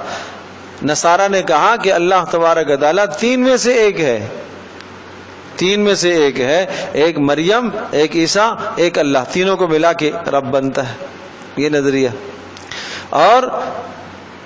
نصارہ نے کہا کہ اللہ تبارک و تعالیٰ 3 میں سے ایک ہے، 3 میں سے ایک ہے، ایک مریم، ایک عیسیٰ، ایک اللہ، تینوں کو ملا کے رب بنتا ہے، یہ نظریہ۔ اور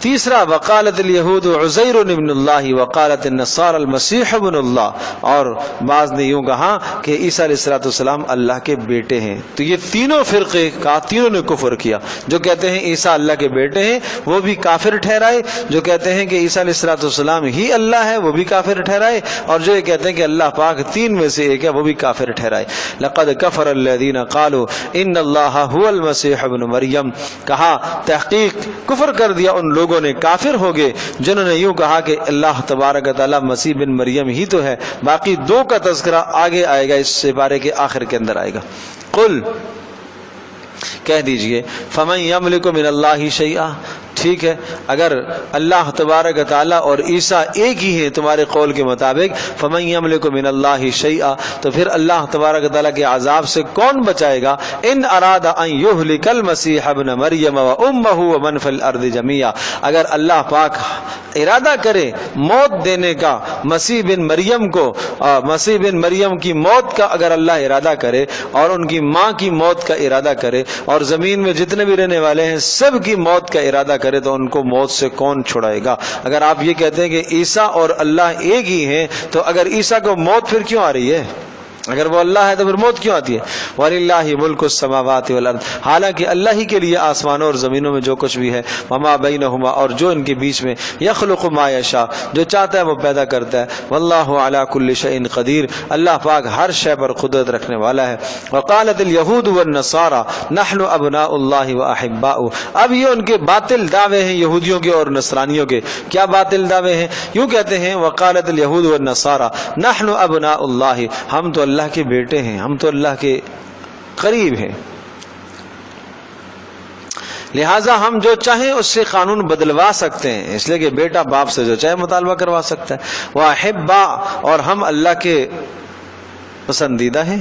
تیسرا وقالت الیہود عزیر ابن اللہ وقالت النصارى المسیح ابن اللہ، اور بعض نے یوں کہا کہ عیسیٰ علیہ الصلوۃ والسلام اللہ کے بیٹے ہیں۔ تو یہ تینوں فرقے کا تینوں نے کفر کیا۔ جو کہتے ہیں عیسیٰ اللہ کے بیٹے ہیں وہ بھی کافر ٹھہرائے، جو کہتے ہیں کہ عیسیٰ علیہ الصلوۃ والسلام ہی اللہ ہے وہ بھی کافر ٹھہرائے، اور جو یہ کہتے ہیں کہ اللہ پاک 3 میں سے ایک ہے وہ بھی کافر ٹھہرائے۔ لقد کفر الذین قالوا ان اللہ هو المسیح ابن مریم، کہا تحقیق کفر کر دیا ان لوگوں نے، کافر ہو گئے جنہوں نے یوں کہا کہ اللہ تبارک و تعالی مسیح بن مریم ہی تو ہے۔ باقی 2 کا تذکرہ آگے آئے گا، اس سپارے کے آخر کے اندر آئے گا۔ قل، کہہ دیجئے، فمن یملک من اللہ شیئا، ٹھیک ہے اگر اللہ تبارک و تعالیٰ اور عیسیٰ ایک ہی ہیں تمہارے قول کے مطابق، فمن یملک من اللہ شیئا، تو پھر اللہ تبارک و تعالیٰ کے عذاب سے کون بچائے گا؟ ان اراد ان یہلک المسیح ابن مریم و امہ ومن فی الارض جمیعا، اگر اللہ پاک ارادہ کرے موت دینے کا مسیح بن مریم کو، مسیح بن مریم کی موت کا اگر اللہ ارادہ کرے، اور ان کی ماں کی موت کا ارادہ کرے، اور زمین میں جتنے بھی رہنے والے ہیں سب کی موت کا ارادہ کرے، تو ان کو موت سے کون چھڑائے گا؟ اگر آپ یہ کہتے ہیں کہ عیسیٰ اور اللہ ایک ہی ہیں، تو اگر عیسیٰ کو موت پھر کیوں آ رہی ہے؟ اگر وہ اللہ ہے تو پھر موت کیوں آتی ہے؟ وَلِلَّهِ مُلْكُ السَّمَاوَاتِ وَالْأَرْضِ، حالانکہ اللہ ہی کے لیے آسمانوں اور زمینوں میں جو کچھ بھی ہے، وَمَا بَيْنَهُمَا، اور جو ان کے بیچ میں، يَخْلُقُ مَا يَشَاءُ، جو چاہتا ہے وہ پیدا کرتا ہے، وَاللَّهُ عَلَى كُلِّ شَيْءٍ قَدِيرٌ، اللہ پاک ہر شے پر قدرت رکھنے والا ہے۔ وَقَالَتِ الْيَهُودُ وَالنَّصَارَى نَحْنُ أَبْنَاءُ اللَّهِ وَأَحِبَّاؤُهُ، اب یہ ان کے باطل دعوے ہیں یہودیوں کے اور نصرانیوں کے۔ کیا باطل دعوے ہیں؟ یوں کہتے ہیں وَقَالَتِ الْيَهُودُ وَالنَّصَارَى نَحْنُ أَبْنَاءُ اللَّهِ، ہم تو اللہ کے بیٹے ہیں، ہم تو اللہ کے قریب ہیں، لہٰذا ہم جو چاہیں اس سے قانون بدلوا سکتے ہیں، اس لیے کہ بیٹا باپ سے جو چاہے مطالبہ کروا سکتا ہے۔ وَأَحِبَّا، اور ہم اللہ کے پسندیدہ ہیں،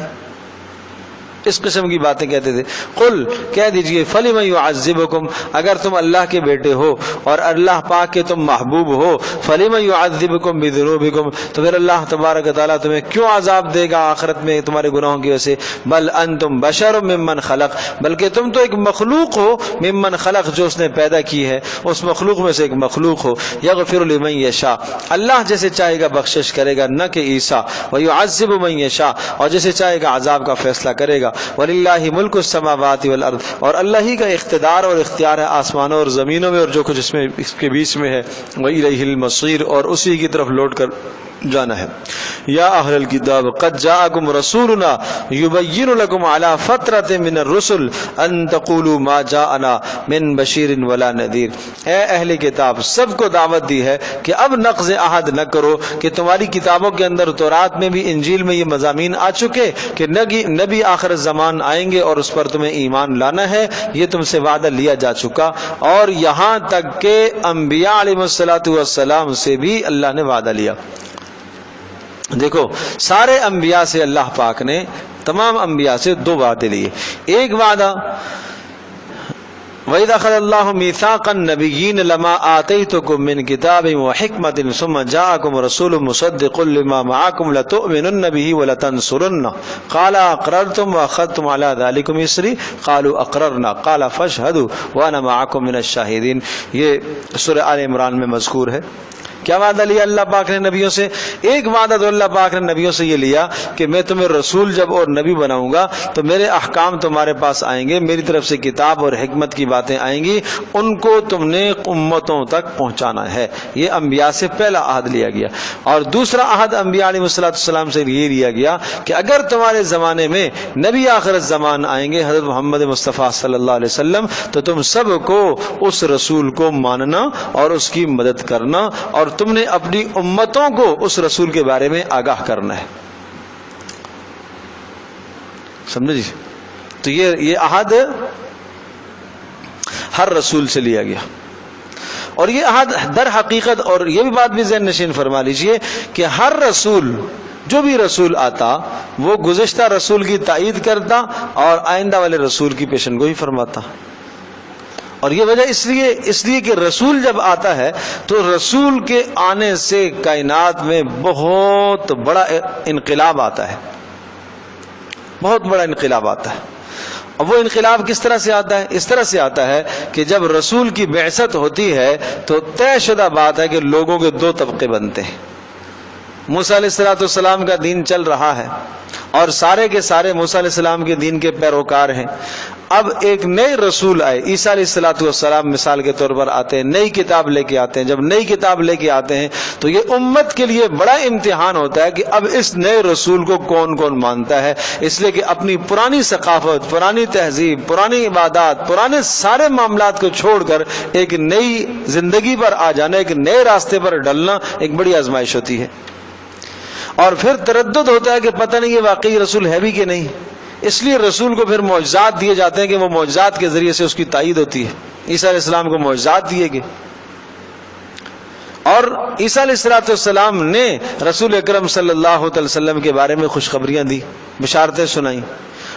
اس قسم کی باتیں کہتے تھے۔ قل، کہہ دیجئے، فَلِمَ يُعَذِّبُكُمْ، اگر تم اللہ کے بیٹے ہو اور اللہ پاک کے تم محبوب ہو، فَلِمَ يُعَذِّبُكُمْ بِذُنُوبِكُمْ، تو پھر اللہ تبارک و تعالیٰ تمہیں کیوں عذاب دے گا آخرت میں تمہارے گناہوں کی وجہ سے؟ بل انتم بشر ممن خلق، بلکہ تم تو ایک مخلوق ہو، ممن خلق، جو اس نے پیدا کی ہے، اس مخلوق میں سے ایک مخلوق ہو۔ یغفر لمن یشاء، اللہ جیسے چاہے گا بخشش کرے گا، نہ کہ عیسیٰ، ویعذب من یشاء، اور جیسے چاہے گا عذاب کا فیصلہ کرے گا۔ وَلِلَّهِ مُلْكُ السَّمَاوَاتِ وَالْأَرْضِ، اور اللہ ہی کا اقتدار اور اختیار ہے آسمانوں اور زمینوں میں اور جو کچھ اس میں اس کے بیچ میں ہے۔ وَإِلَيْهِ الْمَصِيرُ، اور اسی کی طرف لوٹ کر جانا ہے۔ یا اہل الکتاب قد جاءکم رسولنا یبین لکم علی فترۃ من الرسل ان تقولوا ما جاءنا من بشیر ولا نذیر، اے اہل کتاب سب کو دعوت دی ہے کہ اب نقض عہد نہ کرو کہ تمہاری کتابوں کے اندر تورات میں بھی انجیل میں یہ مضامین آ چکے کہ نبی آخر زمان آئیں گے اور اس پر تمہیں ایمان لانا ہے، یہ تم سے وعدہ لیا جا چکا، اور یہاں تک کہ انبیاء علیہ الصلوۃ والسلام سے بھی اللہ نے وعدہ لیا۔ دیکھو سارے انبیاء سے اللہ پاک نے، تمام انبیاء سے دو وعدے لیے۔ ایک وعدہ وَإِذَا أَخَذَ اللَّهُ مِيثَاقَ النَّبِيِّينَ لَمَا آتَيْتُكُم مِّن كِتَابٍ وَحِكْمَةٍ ثُمَّ جَاءَكُمْ رَسُولٌ مُّصَدِّقٌ لِّمَا مَعَكُمْ لَتُؤْمِنُنَّ بِهِ وَلَتَنصُرُنَّهُ قَالَ أَقْرَرْتُمْ وَأَخَذْتُمْ عَلَىٰ ذَٰلِكُمْ إِصْرِي قَالُوا أَقْرَرْنَا قَالَ فَاشْهَدُوا وَأَنَا مَعَكُم مِّنَ الشَّاهِدِينَ۔ یہ سورہ آل عمران میں مذکور ہے۔ کیا وعدہ لیا اللہ پاک نے نبیوں سے؟ ایک وعدہ تو اللہ پاک نے نبیوں سے یہ لیا کہ میں تمہیں رسول جب اور نبی بناؤں گا تو میرے احکام تمہارے پاس آئیں گے، میری طرف سے کتاب اور حکمت کی باتیں آئیں گی، ان کو تم نے امتوں تک پہنچانا ہے۔ یہ انبیاء سے پہلا عہد لیا گیا۔ اور دوسرا عہد انبیاء علیہ السلام سے یہ لیا گیا کہ اگر تمہارے زمانے میں نبی آخر الزمان آئیں گے حضرت محمد مصطفیٰ صلی اللہ علیہ وسلم، تو تم سب کو اس رسول کو ماننا اور اس کی مدد کرنا، اور تم نے اپنی امتوں کو اس رسول کے بارے میں آگاہ کرنا ہے۔ سمجھے جی؟ تو یہ عہد ہر رسول سے لیا گیا، اور یہ عہد در حقیقت، اور یہ بھی بات بھی ذہن نشین فرما لیجئے کہ ہر رسول، جو بھی رسول آتا وہ گزشتہ رسول کی تائید کرتا اور آئندہ والے رسول کی پیشن گوئی فرماتا۔ اور یہ وجہ اس لیے کہ رسول جب آتا ہے تو رسول کے آنے سے کائنات میں بہت بڑا انقلاب آتا ہے، بہت بڑا انقلاب آتا ہے۔ اور وہ انقلاب کس طرح سے آتا ہے؟ اس طرح سے آتا ہے کہ جب رسول کی بعثت ہوتی ہے تو طے شدہ بات ہے کہ لوگوں کے دو طبقے بنتے ہیں۔ موسیٰ علیہ السلام کا دین چل رہا ہے اور سارے کے سارے موسیٰ علیہ السلام کے دین کے پیروکار ہیں۔ اب ایک نئے رسول آئے، عیسیٰ علیہ السلام مثال کے طور پر آتے ہیں، نئی کتاب لے کے آتے ہیں۔ جب نئی کتاب لے کے آتے ہیں تو یہ امت کے لیے بڑا امتحان ہوتا ہے کہ اب اس نئے رسول کو کون کون مانتا ہے، اس لیے کہ اپنی پرانی ثقافت، پرانی تہذیب، پرانی عبادات، پرانے سارے معاملات کو چھوڑ کر ایک نئی زندگی پر آ جانا، ایک نئے راستے پر ڈلنا ایک بڑی آزمائش ہوتی ہے۔ اور پھر تردد ہوتا ہے کہ پتہ نہیں یہ واقعی رسول ہے بھی کہ نہیں، اس لیے رسول کو پھر معجزات دیے جاتے ہیں کہ وہ معجزات کے ذریعے سے اس کی تائید ہوتی ہے۔ عیسیٰ علیہ السلام کو معجزات دیے گئے، اور عیسیٰ علیہ السلام نے رسول اکرم صلی اللہ علیہ وسلم کے بارے میں خوشخبریاں دی، بشارتیں سنائیں۔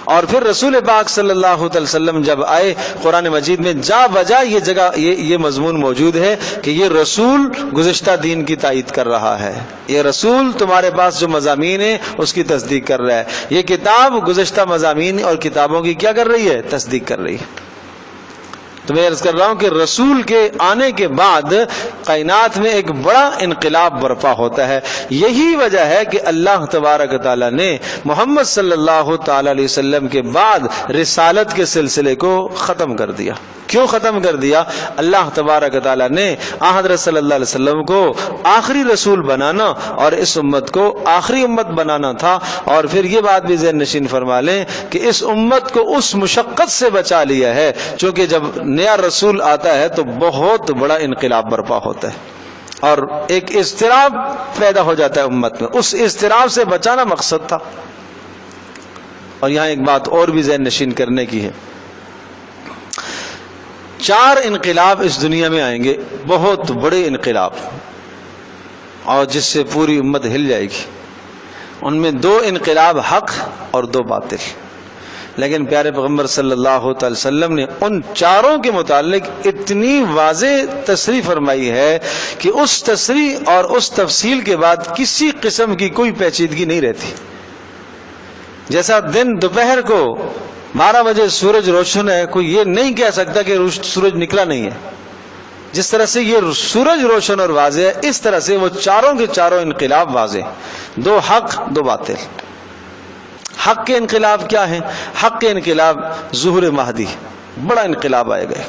اور پھر رسول پاک صلی اللہ علیہ وسلم جب آئے، قرآن مجید میں جا بجا یہ مضمون موجود ہے کہ یہ رسول گزشتہ دین کی تائید کر رہا ہے، یہ رسول تمہارے پاس جو مضامین ہیں اس کی تصدیق کر رہا ہے، یہ کتاب گزشتہ مضامین اور کتابوں کی کیا کر رہی ہے؟ تصدیق کر رہی ہے۔ تو میں عرض کر رہا ہوں کہ رسول کے آنے کے بعد کائنات میں ایک بڑا انقلاب برپا ہوتا ہے۔ یہی وجہ ہے کہ اللہ تبارک تعالیٰ نے محمد صلی اللہ تعالی علیہ وسلم کے بعد رسالت کے سلسلے کو ختم کر دیا۔ کیوں ختم کر دیا؟ اللہ تبارک تعالیٰ نے حضرت صلی اللہ علیہ وسلم کو آخری رسول بنانا اور اس امت کو آخری امت بنانا تھا۔ اور پھر یہ بات بھی ذہن نشین فرما لیں کہ اس امت کو اس مشقت سے بچا لیا ہے، چونکہ جب نیا رسول آتا ہے تو بہت بڑا انقلاب برپا ہوتا ہے اور ایک اضطراب پیدا ہو جاتا ہے امت میں، اس اضطراب سے بچانا مقصد تھا۔ اور یہاں ایک بات اور بھی ذہن نشین کرنے کی ہے، 4 انقلاب اس دنیا میں آئیں گے، بہت بڑے انقلاب، اور جس سے پوری امت ہل جائے گی۔ ان میں 2 انقلاب حق اور 2 باطل، لیکن پیارے پیغمبر صلی اللہ علیہ وسلم نے ان 4 کے متعلق اتنی واضح تصریح فرمائی ہے کہ اس تصریح اور اس تفصیل کے بعد کسی قسم کی کوئی پیچیدگی نہیں رہتی۔ جیسا دن دوپہر کو 12 بجے سورج روشن ہے، کوئی یہ نہیں کہہ سکتا کہ سورج نکلا نہیں ہے۔ جس طرح سے یہ سورج روشن اور واضح ہے، اس طرح سے وہ 4 کے 4 انقلاب واضح، 2 حق 2 باطل۔ حق کے انقلاب کیا ہیں؟ حق کے انقلاب ظہور مہدی، بڑا انقلاب آئے گئے،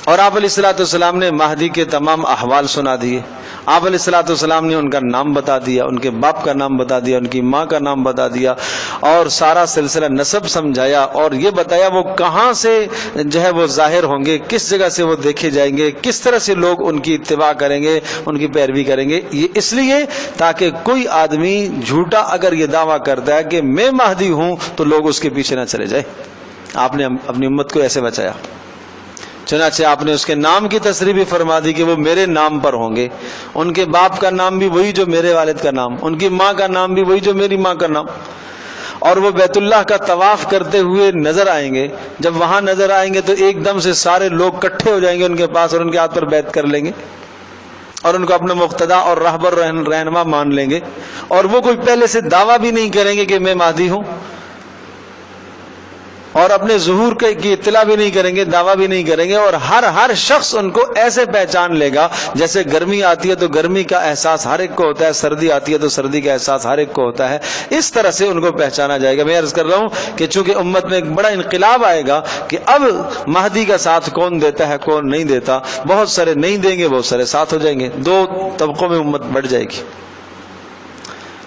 اور آپ علیہ الصلوۃ والسلام نے مہدی کے تمام احوال سنا دیے، آپ علیہ الصلوۃ والسلام نے ان کا نام بتا دیا، ان کے باپ کا نام بتا دیا، ان کی ماں کا نام بتا دیا، اور سارا سلسلہ نسب سمجھایا، اور یہ بتایا وہ کہاں سے جو ہے وہ ظاہر ہوں گے، کس جگہ سے وہ دیکھے جائیں گے، کس طرح سے لوگ ان کی اتباع کریں گے، ان کی پیروی کریں گے۔ یہ اس لیے تاکہ کوئی آدمی جھوٹا اگر یہ دعویٰ کرتا ہے کہ میں مہدی ہوں تو لوگ اس کے پیچھے نہ چلے جائیں۔ آپ نے اپنی امت کو ایسے بچایا۔ چنانچہ آپ نے اس کے نام کی تصریح بھی فرما دی کہ وہ میرے نام پر ہوں گے، ان کے باپ کا نام بھی وہی جو میرے والد کا نام، ان کی ماں کا نام بھی وہی جو میری ماں کا نام، اور وہ بیت اللہ کا طواف کرتے ہوئے نظر آئیں گے۔ جب وہاں نظر آئیں گے تو ایک دم سے سارے لوگ اکٹھے ہو جائیں گے ان کے پاس، اور ان کے ہاتھ پر بیعت کر لیں گے، اور ان کو اپنا مقتدا اور رہبر رہنما مان لیں گے، اور وہ کوئی پہلے سے دعویٰ بھی نہیں کریں گے کہ میں مہدی ہوں، اور اپنے ظہور کی اطلاع بھی نہیں کریں گے، دعویٰ بھی نہیں کریں گے، اور ہر شخص ان کو ایسے پہچان لے گا جیسے گرمی آتی ہے تو گرمی کا احساس ہر ایک کو ہوتا ہے، سردی آتی ہے تو سردی کا احساس ہر ایک کو ہوتا ہے، اس طرح سے ان کو پہچانا جائے گا۔ میں عرض کر رہا ہوں کہ چونکہ امت میں ایک بڑا انقلاب آئے گا کہ اب مہدی کا ساتھ کون دیتا ہے کون نہیں دیتا، بہت سارے نہیں دیں گے، بہت سارے ساتھ ہو جائیں گے، دو طبقوں میں امت بڑھ جائے گی۔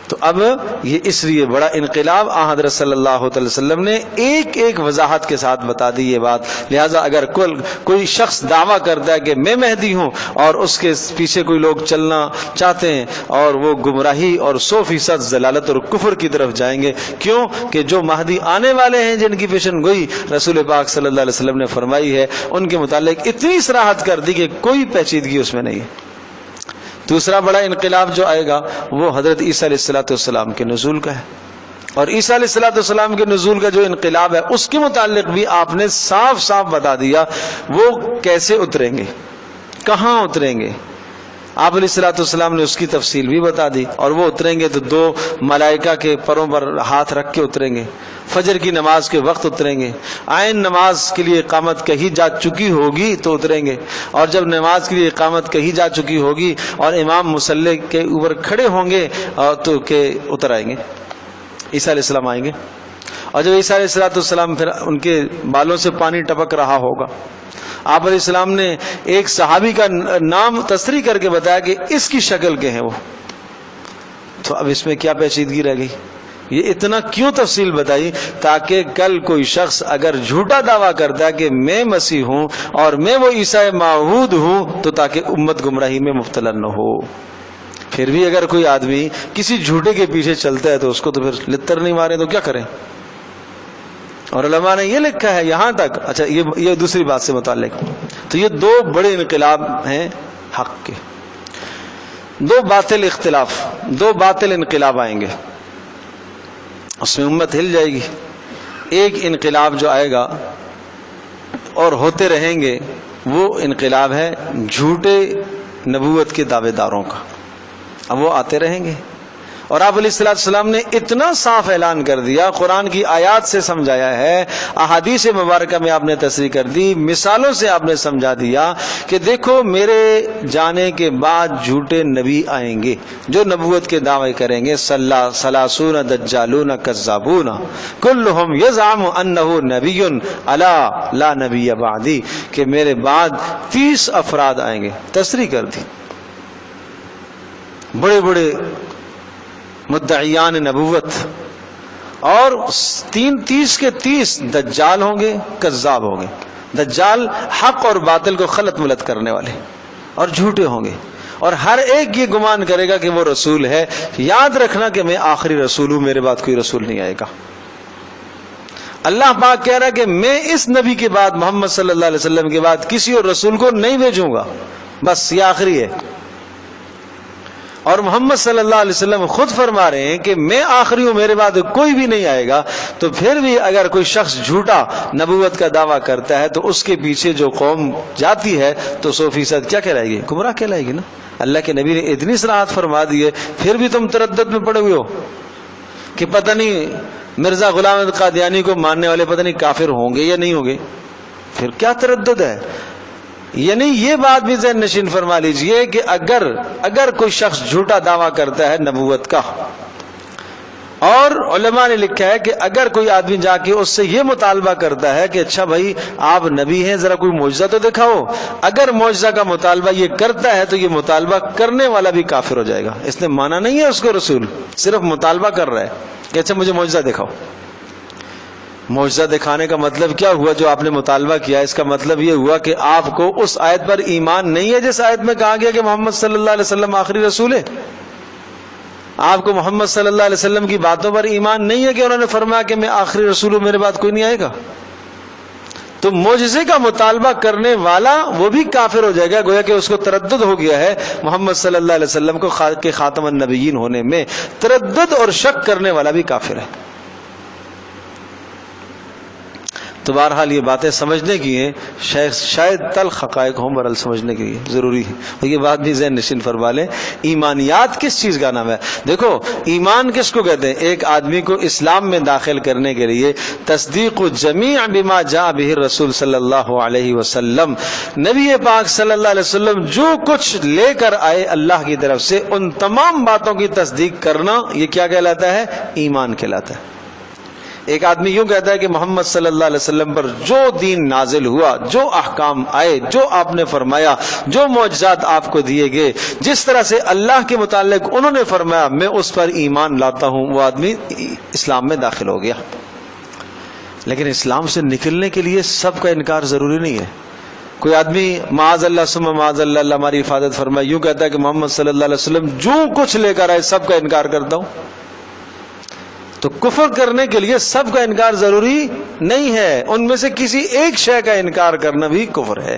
تو اب یہ اس لیے بڑا انقلاب حضرت صلی اللہ علیہ وسلم نے ایک ایک وضاحت کے ساتھ بتا دی یہ بات۔ لہٰذا اگر کوئی شخص دعویٰ کرتا ہے کہ میں مہدی ہوں اور اس کے پیچھے کوئی لوگ چلنا چاہتے ہیں اور وہ گمراہی اور 100% ضلالت اور کفر کی طرف جائیں گے، کیوں کہ جو مہدی آنے والے ہیں جن کی پیشن گوئی رسول پاک صلی اللہ علیہ وسلم نے فرمائی ہے، ان کے متعلق اتنی صراحت کر دی کہ کوئی پیچیدگی اس میں نہیں ہے۔ دوسرا بڑا انقلاب جو آئے گا وہ حضرت عیسیٰ علیہ الصلوۃ والسلام کے نزول کا ہے، اور عیسیٰ علیہ الصلوۃ والسلام کے نزول کا جو انقلاب ہے اس کے متعلق بھی آپ نے صاف صاف بتا دیا وہ کیسے اتریں گے، کہاں اتریں گے۔ آپ علیہ الصلوۃ والسلام نے اس کی تفصیل بھی بتا دی، اور وہ اتریں گے تو 2 ملائکہ کے پروں پر ہاتھ رکھ کے اتریں گے، فجر کی نماز کے وقت اتریں گے، عین نماز کے لیے اقامت کہی جا چکی ہوگی تو اتریں گے، اور جب نماز کے لیے اقامت کہی جا چکی ہوگی اور امام مصلی کے اوپر کھڑے ہوں گے تو کہ اتر آئیں گے، عیسیٰ علیہ السلام آئیں گے، اور جب عیسیٰ علیہ السلام پھر ان کے بالوں سے پانی ٹپک رہا ہوگا، آپ علیہ السلام نے ایک صحابی کا نام تصریح کر کے بتایا کہ اس کی شکل کے ہیں وہ، تو اب اس میں کیا پیچیدگی رہ گئی؟ یہ اتنا کیوں تفصیل بتائی؟ تاکہ کل کوئی شخص اگر جھوٹا دعویٰ کرتا ہے کہ میں مسیح ہوں اور میں وہ عیسیٰ موعود ہوں تو تاکہ امت گمراہی میں مبتلا نہ ہو۔ پھر بھی اگر کوئی آدمی کسی جھوٹے کے پیچھے چلتا ہے تو اس کو تو پھر لتر نہیں مارے تو کیا کریں؟ اور علماء نے یہ لکھا ہے یہاں تک، اچھا یہ دوسری بات سے متعلق، تو یہ 2 بڑے انقلاب ہیں حق کے، 2 باطل انقلاب آئیں گے، اس میں امت ہل جائے گی۔ ایک انقلاب جو آئے گا اور ہوتے رہیں گے وہ انقلاب ہے جھوٹے نبوت کے دعوے داروں کا، اب وہ آتے رہیں گے، اور آپ علیہ السلام نے اتنا صاف اعلان کر دیا، قرآن کی آیات سے سمجھایا ہے، احادیث مبارکہ میں آپ نے تصریح کر دی، مثالوں سے آپ نے سمجھا دیا کہ دیکھو میرے جانے کے بعد جھوٹے نبی آئیں گے جو نبوت کے دعوے کریں گے، ثلاثون دجالون کذابون کلہم یزعم انہ نبی الا لا نبی بعدی، کہ میرے بعد 30 افراد آئیں گے، تصریح کر دی، بڑے بڑے مدعیان نبوت، اور 30 کے 30 دجال ہوں گے، کذاب ہوں گے۔ دجال حق اور باطل کو خلط ملت کرنے والے اور جھوٹے ہوں گے، اور ہر ایک یہ گمان کرے گا کہ وہ رسول ہے۔ یاد رکھنا کہ میں آخری رسول ہوں، میرے بعد کوئی رسول نہیں آئے گا۔ اللہ پاک کہہ رہا ہے کہ میں اس نبی کے بعد، محمد صلی اللہ علیہ وسلم کے بعد کسی اور رسول کو نہیں بھیجوں گا، بس یہ آخری ہے۔ اور محمد صلی اللہ علیہ وسلم خود فرما رہے ہیں کہ میں آخری ہوں، میرے بعد کوئی بھی نہیں آئے گا۔ تو پھر بھی اگر کوئی شخص جھوٹا نبوت کا دعویٰ کرتا ہے تو اس کے پیچھے جو قوم جاتی ہے تو 100% کیا کہلائے گی؟ گمراہ کہلائے گی نا۔ اللہ کے نبی نے اتنی صراحت فرما دی ہے، پھر بھی تم تردد میں پڑے ہوئے ہو کہ پتہ نہیں مرزا غلام احمد قادیانی کو ماننے والے پتہ نہیں کافر ہوں گے یا نہیں ہوں گے، پھر کیا تردد ہے؟ یعنی یہ بات بھی ذہن نشین فرما لیجئے کہ اگر کوئی شخص جھوٹا دعویٰ کرتا ہے نبوت کا اور علماء نے لکھا ہے کہ اگر کوئی آدمی جا کے اس سے یہ مطالبہ کرتا ہے کہ اچھا بھائی آپ نبی ہیں ذرا کوئی معجزہ تو دکھاؤ، اگر معجزہ کا مطالبہ یہ کرتا ہے تو یہ مطالبہ کرنے والا بھی کافر ہو جائے گا. اس نے مانا نہیں ہے اس کو رسول، صرف مطالبہ کر رہا ہے کہ اچھا مجھے معجزہ دکھاؤ. معجزہ دکھانے کا مطلب کیا ہوا جو آپ نے مطالبہ کیا؟ اس کا مطلب یہ ہوا کہ آپ کو اس آیت پر ایمان نہیں ہے جس آیت میں کہا گیا کہ محمد صلی اللہ علیہ وسلم آخری رسول ہے. آپ کو محمد صلی اللہ علیہ وسلم کی باتوں پر ایمان نہیں ہے کہ انہوں نے فرمایا کہ میں آخری رسول ہوں، میرے بعد کوئی نہیں آئے گا. تو معجزے کا مطالبہ کرنے والا وہ بھی کافر ہو جائے گا، گویا کہ اس کو تردد ہو گیا ہے محمد صلی اللہ علیہ وسلم کو کے خاتم النبیین ہونے میں. تردد اور شک کرنے والا بھی کافر ہے. تو بہرحال یہ باتیں سمجھنے کی ہیں، شاید تلخ حقائق ہوں، برحال سمجھنے کے لیے ضروری ہے. اور یہ بات بھی ذہن نشین فرما لیں، ایمانیات کس چیز کا نام ہے؟ دیکھو ایمان کس کو کہتے ہیں؟ ایک آدمی کو اسلام میں داخل کرنے کے لیے تصدیق جمیع بما جاء به الرسول صلی اللہ علیہ وسلم، نبی پاک صلی اللہ علیہ وسلم جو کچھ لے کر آئے اللہ کی طرف سے ان تمام باتوں کی تصدیق کرنا، یہ کیا کہلاتا ہے؟ ایمان کہلاتا ہے. ایک آدمی یوں کہتا ہے کہ محمد صلی اللہ علیہ وسلم پر جو دین نازل ہوا، جو احکام آئے، جو آپ نے فرمایا، جو معجزات آپ کو دیے گئے، جس طرح سے اللہ کے متعلق انہوں نے فرمایا میں اس پر ایمان لاتا ہوں، وہ آدمی اسلام میں داخل ہو گیا. لیکن اسلام سے نکلنے کے لیے سب کا انکار ضروری نہیں ہے. کوئی آدمی معاذ اللہ ثم معاذ اللہ، اللہ ہماری حفاظت فرمائے، یوں کہتا ہے کہ محمد صلی اللہ علیہ وسلم جو کچھ لے کر آئے سب کا انکار کرتا ہوں. تو کفر کرنے کے لیے سب کا انکار ضروری نہیں ہے، ان میں سے کسی ایک شے کا انکار کرنا بھی کفر ہے.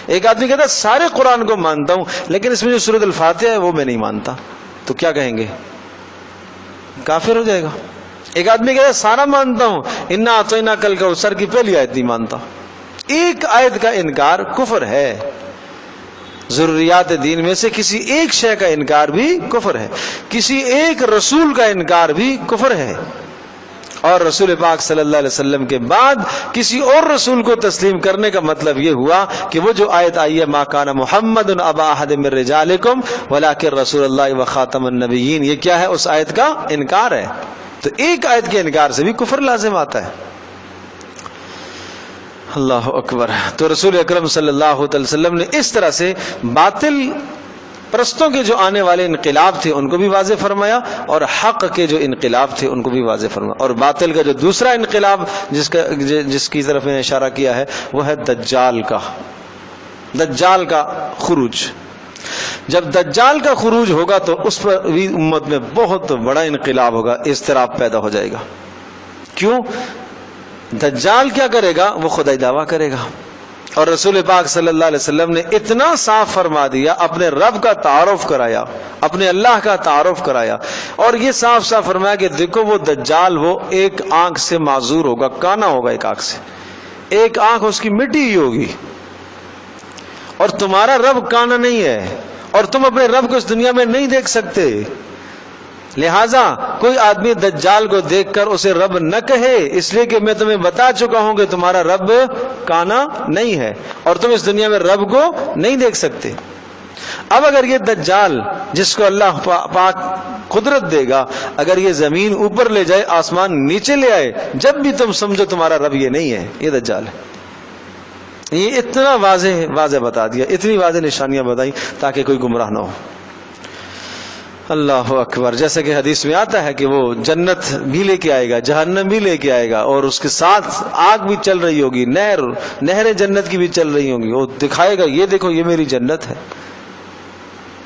ایک آدمی کہتا ہے سارے قرآن کو مانتا ہوں لیکن اس میں جو سورۃ الفاتحہ ہے وہ میں نہیں مانتا، تو کیا کہیں گے؟ کافر ہو جائے گا. ایک آدمی کہتا ہے سارا مانتا ہوں، انا اعطیناک الکوثر کی پہلی آیت نہیں مانتا. ایک آیت کا انکار کفر ہے. ضروریات دین میں سے کسی ایک شے کا انکار بھی کفر ہے، کسی ایک رسول کا انکار بھی کفر ہے. اور رسول پاک صلی اللہ علیہ وسلم کے بعد کسی اور رسول کو تسلیم کرنے کا مطلب یہ ہوا کہ وہ جو آیت آئی ہے ما کان محمد ابا احد من رجالکم ولکن رسول اللہ وخاتم النبیین، یہ کیا ہے؟ اس آیت کا انکار ہے. تو ایک آیت کے انکار سے بھی کفر لازم آتا ہے. اللہ اکبر. تو رسول اکرم صلی اللہ علیہ وسلم نے اس طرح سے باطل پرستوں کے جو آنے والے انقلاب تھے ان کو بھی واضح فرمایا، اور حق کے جو انقلاب تھے ان کو بھی واضح فرمایا. اور باطل کا جو دوسرا انقلاب جس کی طرف میں اشارہ کیا ہے وہ ہے دجال کا خروج. جب دجال کا خروج ہوگا تو اس پر بھی امت میں بہت بڑا انقلاب ہوگا، اضطراب پیدا ہو جائے گا. کیوں؟ دجال کیا کرے گا؟ وہ خدائی دعویٰ کرے گا. اور رسول پاک صلی اللہ علیہ وسلم نے اتنا صاف فرما دیا، اپنے رب کا تعارف کرایا، اپنے اللہ کا تعارف کرایا، اور یہ صاف صاف فرمایا کہ دیکھو وہ دجال وہ ایک آنکھ سے معذور ہوگا، کانا ہوگا، ایک آنکھ سے، ایک آنکھ اس کی مٹی ہی ہوگی. اور تمہارا رب کانا نہیں ہے، اور تم اپنے رب کو اس دنیا میں نہیں دیکھ سکتے. لہذا کوئی آدمی دجال کو دیکھ کر اسے رب نہ کہے، اس لیے کہ میں تمہیں بتا چکا ہوں کہ تمہارا رب کانا نہیں ہے اور تم اس دنیا میں رب کو نہیں دیکھ سکتے. اب اگر یہ دجال جس کو اللہ پاک قدرت دے گا، اگر یہ زمین اوپر لے جائے، آسمان نیچے لے آئے، جب بھی تم سمجھو تمہارا رب یہ نہیں ہے، یہ دجال ہے. یہ اتنا واضح بتا دیا، اتنی واضح نشانیاں بتائی تاکہ کوئی گمراہ نہ ہو. اللہ اکبر. جیسے کہ حدیث میں آتا ہے کہ وہ جنت بھی لے کے آئے گا، جہنم بھی لے کے آئے گا، اور اس کے ساتھ آگ بھی چل رہی ہوگی، نہریں جنت کی بھی چل رہی ہوں گی. وہ دکھائے گا یہ دیکھو یہ میری جنت ہے،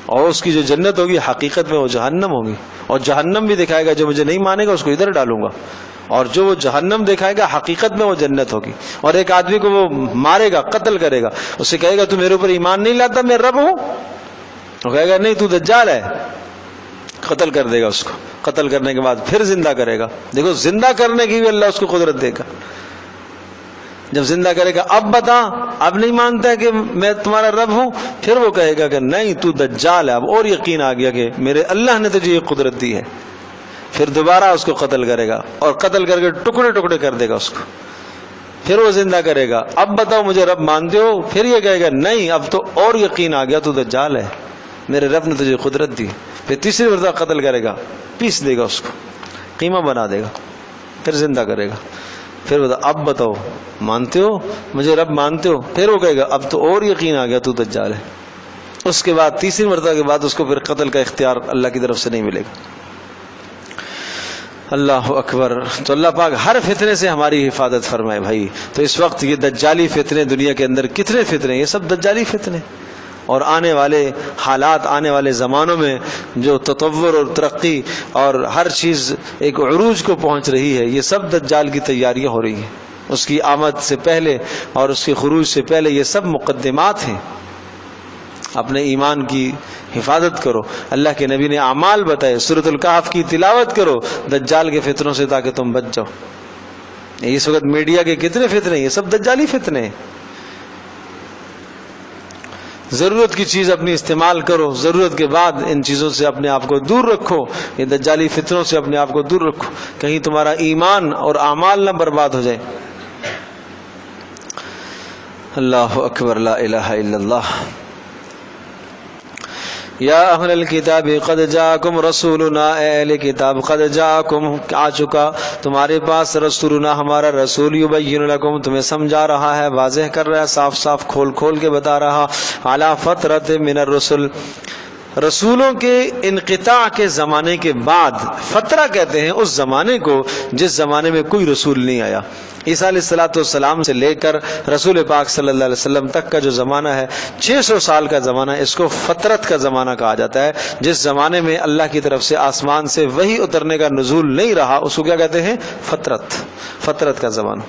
اور اس کی جو جنت ہوگی حقیقت میں وہ جہنم ہوگی. اور جہنم بھی دکھائے گا، جو مجھے نہیں مانے گا اس کو ادھر ڈالوں گا، اور جو وہ جہنم دکھائے گا حقیقت میں وہ جنت ہوگی. اور ایک آدمی کو وہ مارے گا، قتل کرے گا، اس سے کہے گا تو میرے اوپر ایمان نہیں لاتا، میں رب ہوں؟ وہ کہے گا نہیں تو دجال ہے. قتل کر دے گا اس کو. قتل کرنے کے بعد پھر زندہ کرے گا. دیکھو زندہ کرنے کی بھی اللہ اس کو قدرت دے گا. جب زندہ کرے گا اب بتا، اب نہیں مانتا ہے کہ میں تمہارا رب ہوں، پھر وہ کہے گا کہ نہیں تو دجال ہے. اب اور یقین آ گیا کہ میرے اللہ نے تجھے یہ قدرت دی ہے. پھر دوبارہ اس کو قتل کرے گا، اور قتل کر کے ٹکڑے ٹکڑے کر دے گا اس کو. پھر وہ زندہ کرے گا، اب بتاؤ مجھے رب مانتے ہو؟ پھر یہ کہے گا نہیں، اب تو اور یقین آ گیا تو دجال ہے، میرے رب نے تجھے قدرت دی. پھر تیسری مرتبہ قتل کرے گا، پیس دے گا اس کو. قیمہ بنا دے گا، پھر زندہ کرے گا، پھر اب بتاؤ مانتے ہو مجھے رب مانتے ہو؟ پھر وہ کہے گا اب تو اور یقین آ گیا تو دجال ہے۔ اس کے بعد تیسری مرتبہ کے بعد اس کو پھر قتل کا اختیار اللہ کی طرف سے نہیں ملے گا۔ اللہ اکبر۔ تو اللہ پاک ہر فتنے سے ہماری حفاظت فرمائے بھائی۔ تو اس وقت یہ دجالی فتنے دنیا کے اندر کتنے فتنے، یہ سب دجالی فتنے، اور آنے والے حالات، آنے والے زمانوں میں جو تطور اور ترقی اور ہر چیز ایک عروج کو پہنچ رہی ہے، یہ سب دجال کی تیاریاں ہو رہی ہیں۔ اس کی آمد سے پہلے اور اس کے خروج سے پہلے یہ سب مقدمات ہیں۔ اپنے ایمان کی حفاظت کرو، اللہ کے نبی نے اعمال بتائے، سورۃ الکہف کی تلاوت کرو دجال کے فتنوں سے تاکہ تم بچ جاؤ۔ اس وقت میڈیا کے کتنے فتنے، یہ سب دجالی فتنے ہیں۔ ضرورت کی چیز اپنی استعمال کرو، ضرورت کے بعد ان چیزوں سے اپنے آپ کو دور رکھو، یہ دجالی فتنوں سے اپنے آپ کو دور رکھو، کہیں تمہارا ایمان اور اعمال نہ برباد ہو جائے۔ اللہ اکبر، لا الہ الا اللہ۔ یا اہل الکتاب قد جاءکم رسولنا، اے اہل کتاب قد جاءکم، آ چکا تمہارے پاس رسولنا، ہمارا رسول، یبین لکم، تمہیں سمجھا رہا ہے، واضح کر رہا ہے، صاف صاف کھول کھول کے بتا رہا، علی فترۃ من الرسل، رسولوں کے انقطاع کے زمانے کے بعد، فترہ کہتے ہیں اس زمانے کو جس زمانے میں کوئی رسول نہیں آیا۔ عیسیٰ علیہ الصلوۃ والسلام سے لے کر رسول پاک صلی اللہ علیہ وسلم تک کا جو زمانہ ہے، 600 سال کا زمانہ، اس کو فترت کا زمانہ کہا جاتا ہے۔ جس زمانے میں اللہ کی طرف سے آسمان سے وحی اترنے کا نزول نہیں رہا، اس کو کیا کہتے ہیں؟ فترت کا زمانہ۔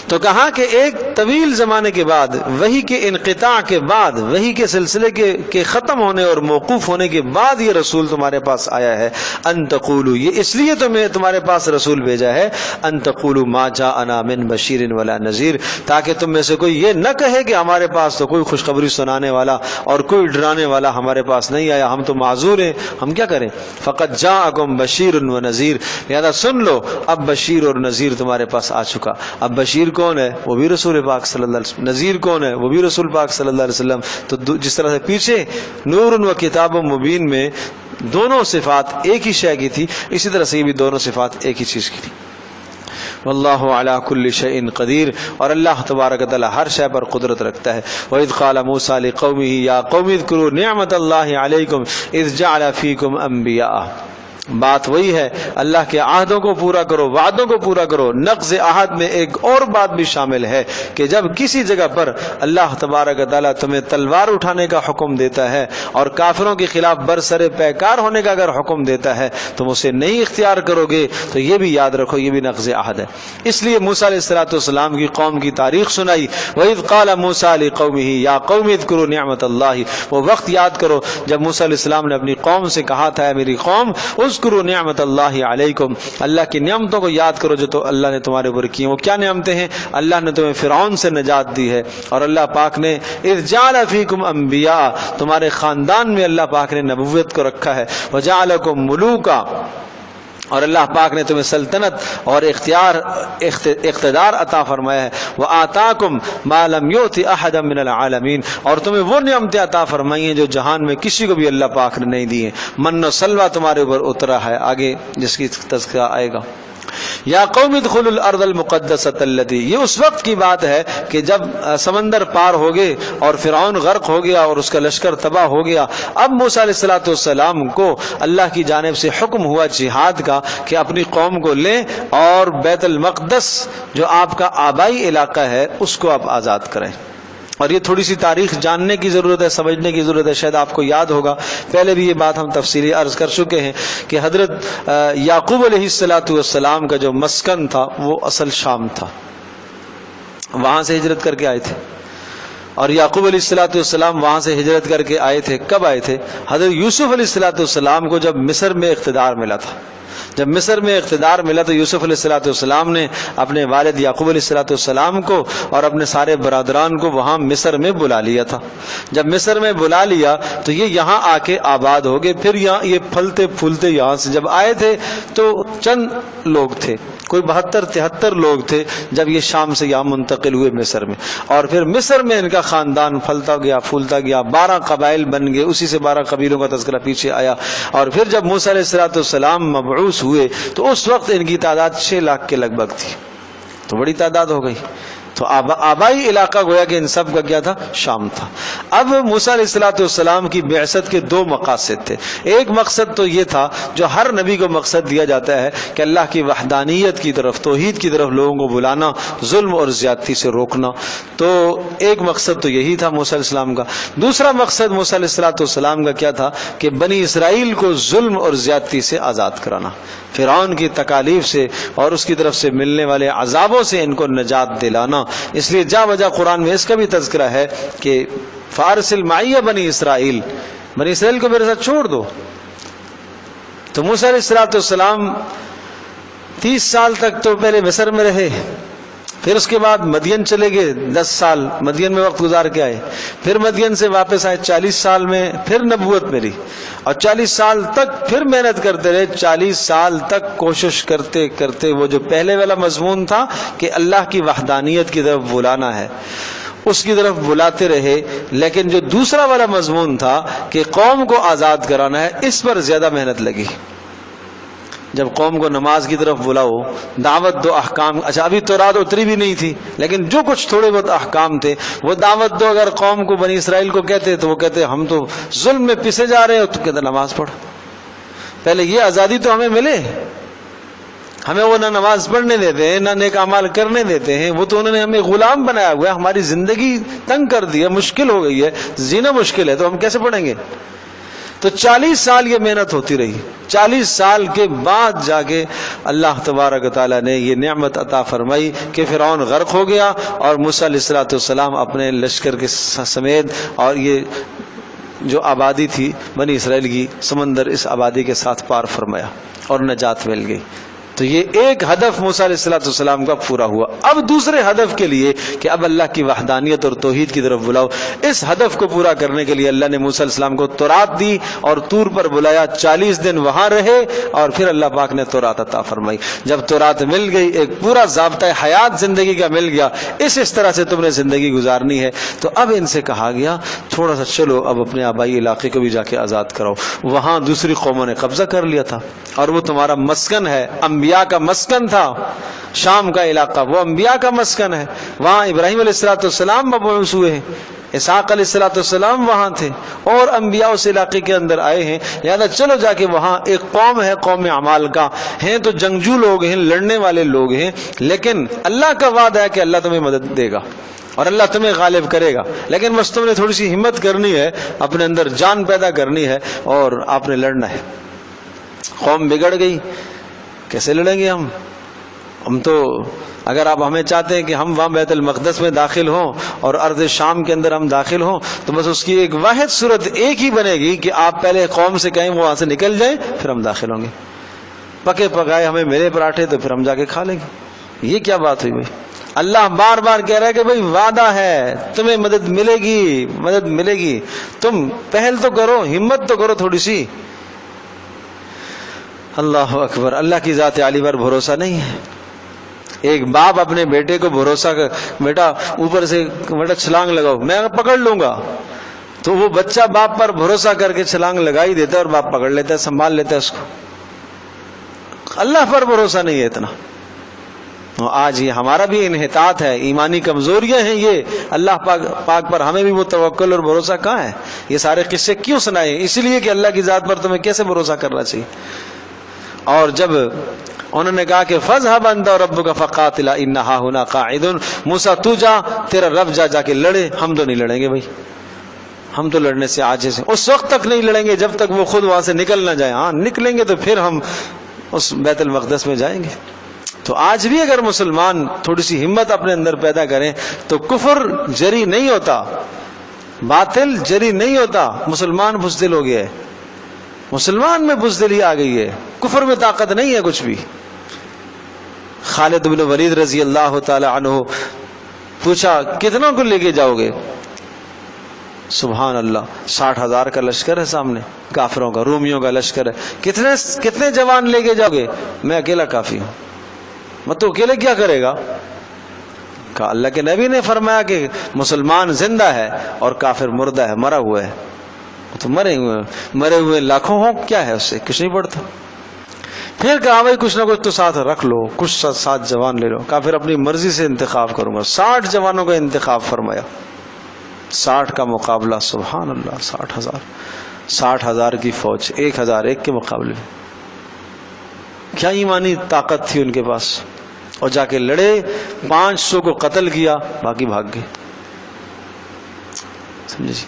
تو کہا کہ ایک طویل زمانے کے بعد، وحی کے انقطاع کے بعد، وحی کے سلسلے کے ختم ہونے اور موقوف ہونے کے بعد یہ رسول تمہارے پاس آیا ہے۔ ان تقولوا، یہ اس لیے تمہارے پاس رسول بھیجا ہے، ان تقولوا ما جاءنا من بشیر ولا نذیر، تاکہ تم میں سے کوئی یہ نہ کہے کہ ہمارے پاس تو کوئی خوشخبری سنانے والا اور کوئی ڈرانے والا ہمارے پاس نہیں آیا، ہم تو معذور ہیں، ہم کیا کریں؟ فقد جاءکم بشیر ونذیر، لہذا سن لو اب بشیر اور نذیر تمہارے پاس آ چکا۔ اب بشیر کون ہے؟ وہ بھی رسول پاک صلی اللہ علیہ وسلم۔ نذیر کون ہے؟ وہ بھی رسول پاک صلی اللہ علیہ وسلم۔ تو جس طرح سے پیچھے نور و کتاب و مبین میں دونوں صفات ایک ہی شے کی تھی، اسی طرح سے یہ بھی دونوں صفات ایک ہی چیز کی تھی۔ واللہ علی کل شیء قدیر، اور اللہ تبارک و تعالی ہر شے پر قدرت رکھتا ہے۔ وَإِذْ قَالَ مُوسَىٰ لِقَوْمِهِ يَا قَوْمِ اذْكُرُوا نِعْمَةَ اللَّهِ عَلَيْكُمْ إِذْ جَعَلَ فِيكُمْ أَنْبِيَاءَ، بات وہی ہے، اللہ کے عہدوں کو پورا کرو، وعدوں کو پورا کرو۔ نقض عہد میں ایک اور بات بھی شامل ہے کہ جب کسی جگہ پر اللہ تبارک و تعالیٰ تمہیں تلوار اٹھانے کا حکم دیتا ہے اور کافروں کے خلاف برسر پیکار ہونے کا اگر حکم دیتا ہے تم اسے نہیں اختیار کرو گے، تو یہ بھی یاد رکھو یہ بھی نقض عہد ہے۔ اس لیے موسیٰ علیہ السلام کی قوم کی تاریخ سنائی، وَإِذْ قَالَ مُوسَىٰ لِقَوْمِهِ يَا قَوْمِ اذْكُرُوا نِعْمَةَ اللَّهِ، وہ وقت یاد کرو جب موسیٰ علیہ السلام نے اپنی قوم سے کہا تھا، میری قوم اذکروا نعمت اللہ علیکم، اللہ کی نعمتوں کو یاد کرو جو تو اللہ نے تمہارے اوپر کی ہیں۔ وہ کیا نعمتیں ہیں؟ اللہ نے تمہیں فرعون سے نجات دی ہے، اور اللہ پاک نے اذ جعل فیکم انبیاء، تمہارے خاندان میں اللہ پاک نے نبوت کو رکھا ہے، وجعلکم ملوکا، اور اللہ پاک نے تمہیں سلطنت اور اقتدار عطا فرمایا ہے، وآتاکم ما لم یؤت احدا من العالمین، اور تمہیں وہ نعمتیں عطا فرمائی ہیں جو جہان میں کسی کو بھی اللہ پاک نے نہیں دی ہیں۔ من و سلوہ تمہارے اوپر اترا ہے، آگے جس کی تذکرہ آئے گا۔ یا قوم ادخلوا الارض المقدسۃ التي، یہ اس وقت کی بات ہے کہ جب سمندر پار ہو گئے اور فرعون غرق ہو گیا اور اس کا لشکر تباہ ہو گیا، اب موسیٰ علیہ الصلوۃ والسلام کو اللہ کی جانب سے حکم ہوا جہاد کا کہ اپنی قوم کو لیں اور بیت المقدس جو آپ کا آبائی علاقہ ہے اس کو آپ آزاد کریں۔ اور یہ تھوڑی سی تاریخ جاننے کی ضرورت ہے، سمجھنے کی ضرورت ہے۔ شاید آپ کو یاد ہوگا، پہلے بھی یہ بات ہم تفصیلی عرض کر چکے ہیں کہ حضرت یعقوب علیہ السلام کا جو مسکن تھا وہ اصل شام تھا، وہاں سے ہجرت کر کے آئے تھے، اور یعقوب علیہ السلام وہاں سے ہجرت کر کے آئے تھے۔ کب آئے تھے؟ حضرت یوسف علیہ السلام کو جب مصر میں اقتدار ملا تھا۔ جب مصر میں اقتدار ملا تو یوسف علیہ السلام نے اپنے والد یعقوب علیہ السلام کو اور اپنے سارے برادران کو وہاں مصر میں بلا لیا تھا۔ جب مصر میں بلا لیا تو یہ یہاں آ کے آباد ہو گئے۔ پھر یہاں یہ پھلتے پھولتے یہاں سے جب آئے تھے تو چند لوگ تھے، کوئی 72-73 لوگ تھے جب یہ شام سے یہاں منتقل ہوئے مصر میں، اور پھر مصر میں ان کا خاندان پھلتا گیا پھولتا گیا، 12 قبائل بن گئے، اسی سے 12 قبیلوں کا تذکرہ پیچھے آیا، اور پھر جب موسیٰ علیہ السلام مبعوث ہوئے تو اس وقت ان کی تعداد 6 لاکھ کے لگ بھگ تھی، تو بڑی تعداد ہو گئی۔ تو آبائی علاقہ گویا کہ ان سب کا کیا تھا؟ شام تھا۔ اب موسیٰ علیہ السلام کی بعثت کے 2 مقاصد تھے۔ ایک مقصد تو یہ تھا جو ہر نبی کو مقصد دیا جاتا ہے کہ اللہ کی وحدانیت کی طرف، توحید کی طرف لوگوں کو بلانا، ظلم اور زیادتی سے روکنا، تو ایک مقصد تو یہی تھا موسیٰ علیہ السلام کا۔ دوسرا مقصد موسیٰ علیہ السلام کا کیا تھا کہ بنی اسرائیل کو ظلم اور زیادتی سے آزاد کرانا، فرعون کی تکالیف سے اور اس کی طرف سے ملنے والے عذابوں سے ان کو نجات دلانا۔ اس لیے جا وجہ قرآن میں اس کا بھی تذکرہ ہے کہ فارسل معی بنی اسرائیل، بنی اسرائیل کو میرے ساتھ چھوڑ دو۔ تو موسیٰ علیہ السلام 30 سال تک تو پہلے مصر میں رہے، پھر اس کے بعد مدین چلے گئے، 10 سال مدین میں وقت گزار کے آئے، پھر مدین سے واپس آئے، 40 سال میں پھر نبوت ملی، اور 40 سال تک پھر محنت کرتے رہے، 40 سال تک کوشش کرتے کرتے وہ جو پہلے والا مضمون تھا کہ اللہ کی وحدانیت کی طرف بلانا ہے، اس کی طرف بلاتے رہے، لیکن جو دوسرا والا مضمون تھا کہ قوم کو آزاد کرانا ہے، اس پر زیادہ محنت لگی۔ جب قوم کو نماز کی طرف بلاؤ، دعوت دو، احکام، اچھا ابھی تورات اتری بھی نہیں تھی، لیکن جو کچھ تھوڑے بہت احکام تھے وہ دعوت دو۔ اگر قوم کو، بنی اسرائیل کو کہتے تو وہ کہتے ہم تو ظلم میں پسے جا رہے ہیں، تو کہتے نماز پڑھ۔ پہلے یہ آزادی تو ہمیں ملے، ہمیں وہ نہ نماز پڑھنے دیتے ہیں، نہ نیک اعمال کرنے دیتے ہیں، وہ تو انہوں نے ہمیں غلام بنایا ہوا ہے، ہماری زندگی تنگ کر دی ہے، مشکل ہو گئی ہے، جینا مشکل ہے، تو ہم کیسے پڑھیں گے؟ تو 40 سال یہ محنت ہوتی رہی، 40 سال کے بعد جا کے اللہ تبارک و تعالیٰ نے یہ نعمت عطا فرمائی کہ فرعون غرق ہو گیا، اور موسیٰ علیہ السلام اپنے لشکر کے سمیت، اور یہ جو آبادی تھی بنی اسرائیل کی، سمندر اس آبادی کے ساتھ پار فرمایا اور نجات مل گئی۔ تو یہ ایک ہدف موسیٰ علیہ السلام کا پورا ہوا۔ اب دوسرے ہدف کے لیے کہ اب اللہ کی وحدانیت اور توحید کی طرف بلاؤ، اس ہدف کو پورا کرنے کے لیے اللہ نے موسیٰ علیہ السلام کو تورات دی اور طور پر بلایا، 40 دن وہاں رہے، اور پھر اللہ پاک نے تورات عطا فرمائی۔ جب تورات مل گئی، ایک پورا ضابطۂ حیات زندگی کا مل گیا، اس طرح سے تم نے زندگی گزارنی ہے، تو اب ان سے کہا گیا تھوڑا سا چلو اب اپنے آبائی علاقے کو بھی جا کے آزاد کراؤ۔ وہاں دوسری قوموں نے قبضہ کر لیا تھا، اور وہ تمہارا مسکن ہے، انبیاء کا مسکن تھا، شام کا علاقہ وہ انبیاء کا مسکن ہے، وہاں ابراہیم علیہ السلام مبعوث ہوئے ہیں، اسحاق علیہ السلام وہاں تھے، اور انبیاء اس علاقے کے اندر آئے ہیں، لہذا چلو جا کے وہاں ایک قوم ہے، قوم اعمال کا ہیں، تو جنگجو لوگ ہیں، لڑنے والے لوگ ہیں، لیکن اللہ کا وعدہ ہے کہ اللہ تمہیں مدد دے گا اور اللہ تمہیں غالب کرے گا، لیکن بس تم نے تھوڑی سی ہمت کرنی ہے، اپنے اندر جان پیدا کرنی ہے، اور آپ نے لڑنا ہے۔ قوم بگڑ گئی، کیسے لڑیں گے ہم تو، اگر آپ ہمیں چاہتے ہیں کہ ہم وہاں بیت المقدس میں داخل ہوں اور ارض شام کے اندر ہم داخل ہوں، تو بس اس کی ایک واحد صورت ایک ہی بنے گی کہ آپ پہلے قوم سے کہیں وہ وہاں سے نکل جائیں، پھر ہم داخل ہوں گے۔ پکے پکائے ہمیں ملے پراٹھے تو پھر ہم جا کے کھا لیں گے۔ یہ کیا بات ہوئی بھائی؟ اللہ بار بار کہہ رہا ہے کہ بھائی وعدہ ہے، تمہیں مدد ملے گی، مدد ملے گی، تم پہل تو کرو، ہمت تو کرو تھوڑی سی۔ اللہ اکبر، اللہ کی ذات عالی پر بھروسہ نہیں ہے۔ ایک باپ اپنے بیٹے کو بھروسہ کر، بیٹا اوپر سے بیٹا چھلانگ لگاؤ میں پکڑ لوں گا، تو وہ بچہ باپ پر بھروسہ کر کے چھلانگ لگا ہی دیتا ہے، اور باپ پکڑ لیتا ہے، سنبھال لیتا ہے اس کو۔ اللہ پر بھروسہ نہیں ہے اتنا۔ آج یہ ہمارا بھی انحطاط ہے، ایمانی کمزوریاں ہیں یہ، اللہ پاک پر ہمیں بھی وہ توکل اور بھروسہ کہاں ہے؟ یہ سارے قصے کیوں سنائے؟ اس لیے کہ اللہ کی ذات پر تمہیں کیسے بھروسہ کرنا چاہیے۔ اور جب انہوں نے کہا کہ فَاذْهَبْ أَنْتَ وَرَبُّكَ فَقَاتِلَا إِنَّ هَاهُنَا قَاعِدُونَ، موسیٰ تو جا، تیرا رب جا کے لڑے، ہم تو نہیں لڑیں گے بھائی، ہم تو لڑنے سے عاجز ہیں، اس وقت تک نہیں لڑیں گے جب تک وہ خود وہاں سے نکل نہ جائیں، ہاں نکلیں گے تو پھر ہم اس بیت المقدس میں جائیں گے۔ تو آج بھی اگر مسلمان تھوڑی سی ہمت اپنے اندر پیدا کریں تو کفر جری نہیں ہوتا، باطل جری نہیں ہوتا، مسلمان بزدل ہو گیا ہے، مسلمان میں بزدلی آ گئی ہے، کفر میں طاقت نہیں ہے کچھ بھی۔ خالد بن ولید رضی اللہ تعالی عنہ پوچھا کتنا کو لے کے جاؤ گے؟ سبحان اللہ، 60,000 کا لشکر ہے سامنے، کافروں کا، رومیوں کا لشکر ہے، کتنے جوان لے کے جاؤ گے؟ میں اکیلا کافی ہوں۔ تو اکیلے کیا کرے گا؟ کہا اللہ کے نبی نے فرمایا کہ مسلمان زندہ ہے اور کافر مردہ ہے، مرا ہوا ہے. تو مرے ہوئے لاکھوں ہوں، کیا ہے اس سے؟ کچھ نہیں پڑتا. پھر کہا بھائی کچھ نہ کچھ تو ساتھ رکھ لو، کچھ ساتھ جوان لے لو. کہا پھر اپنی مرضی سے انتخاب کروں گا. 60 جوانوں کا انتخاب فرمایا. 60 کا مقابلہ، سبحان اللہ، 60,000 کی فوج 1,001 کے مقابلے میں. کیا ایمانی طاقت تھی ان کے پاس. اور جا کے لڑے، 500 کو قتل کیا، باقی بھاگ گئے. سمجھے جی؟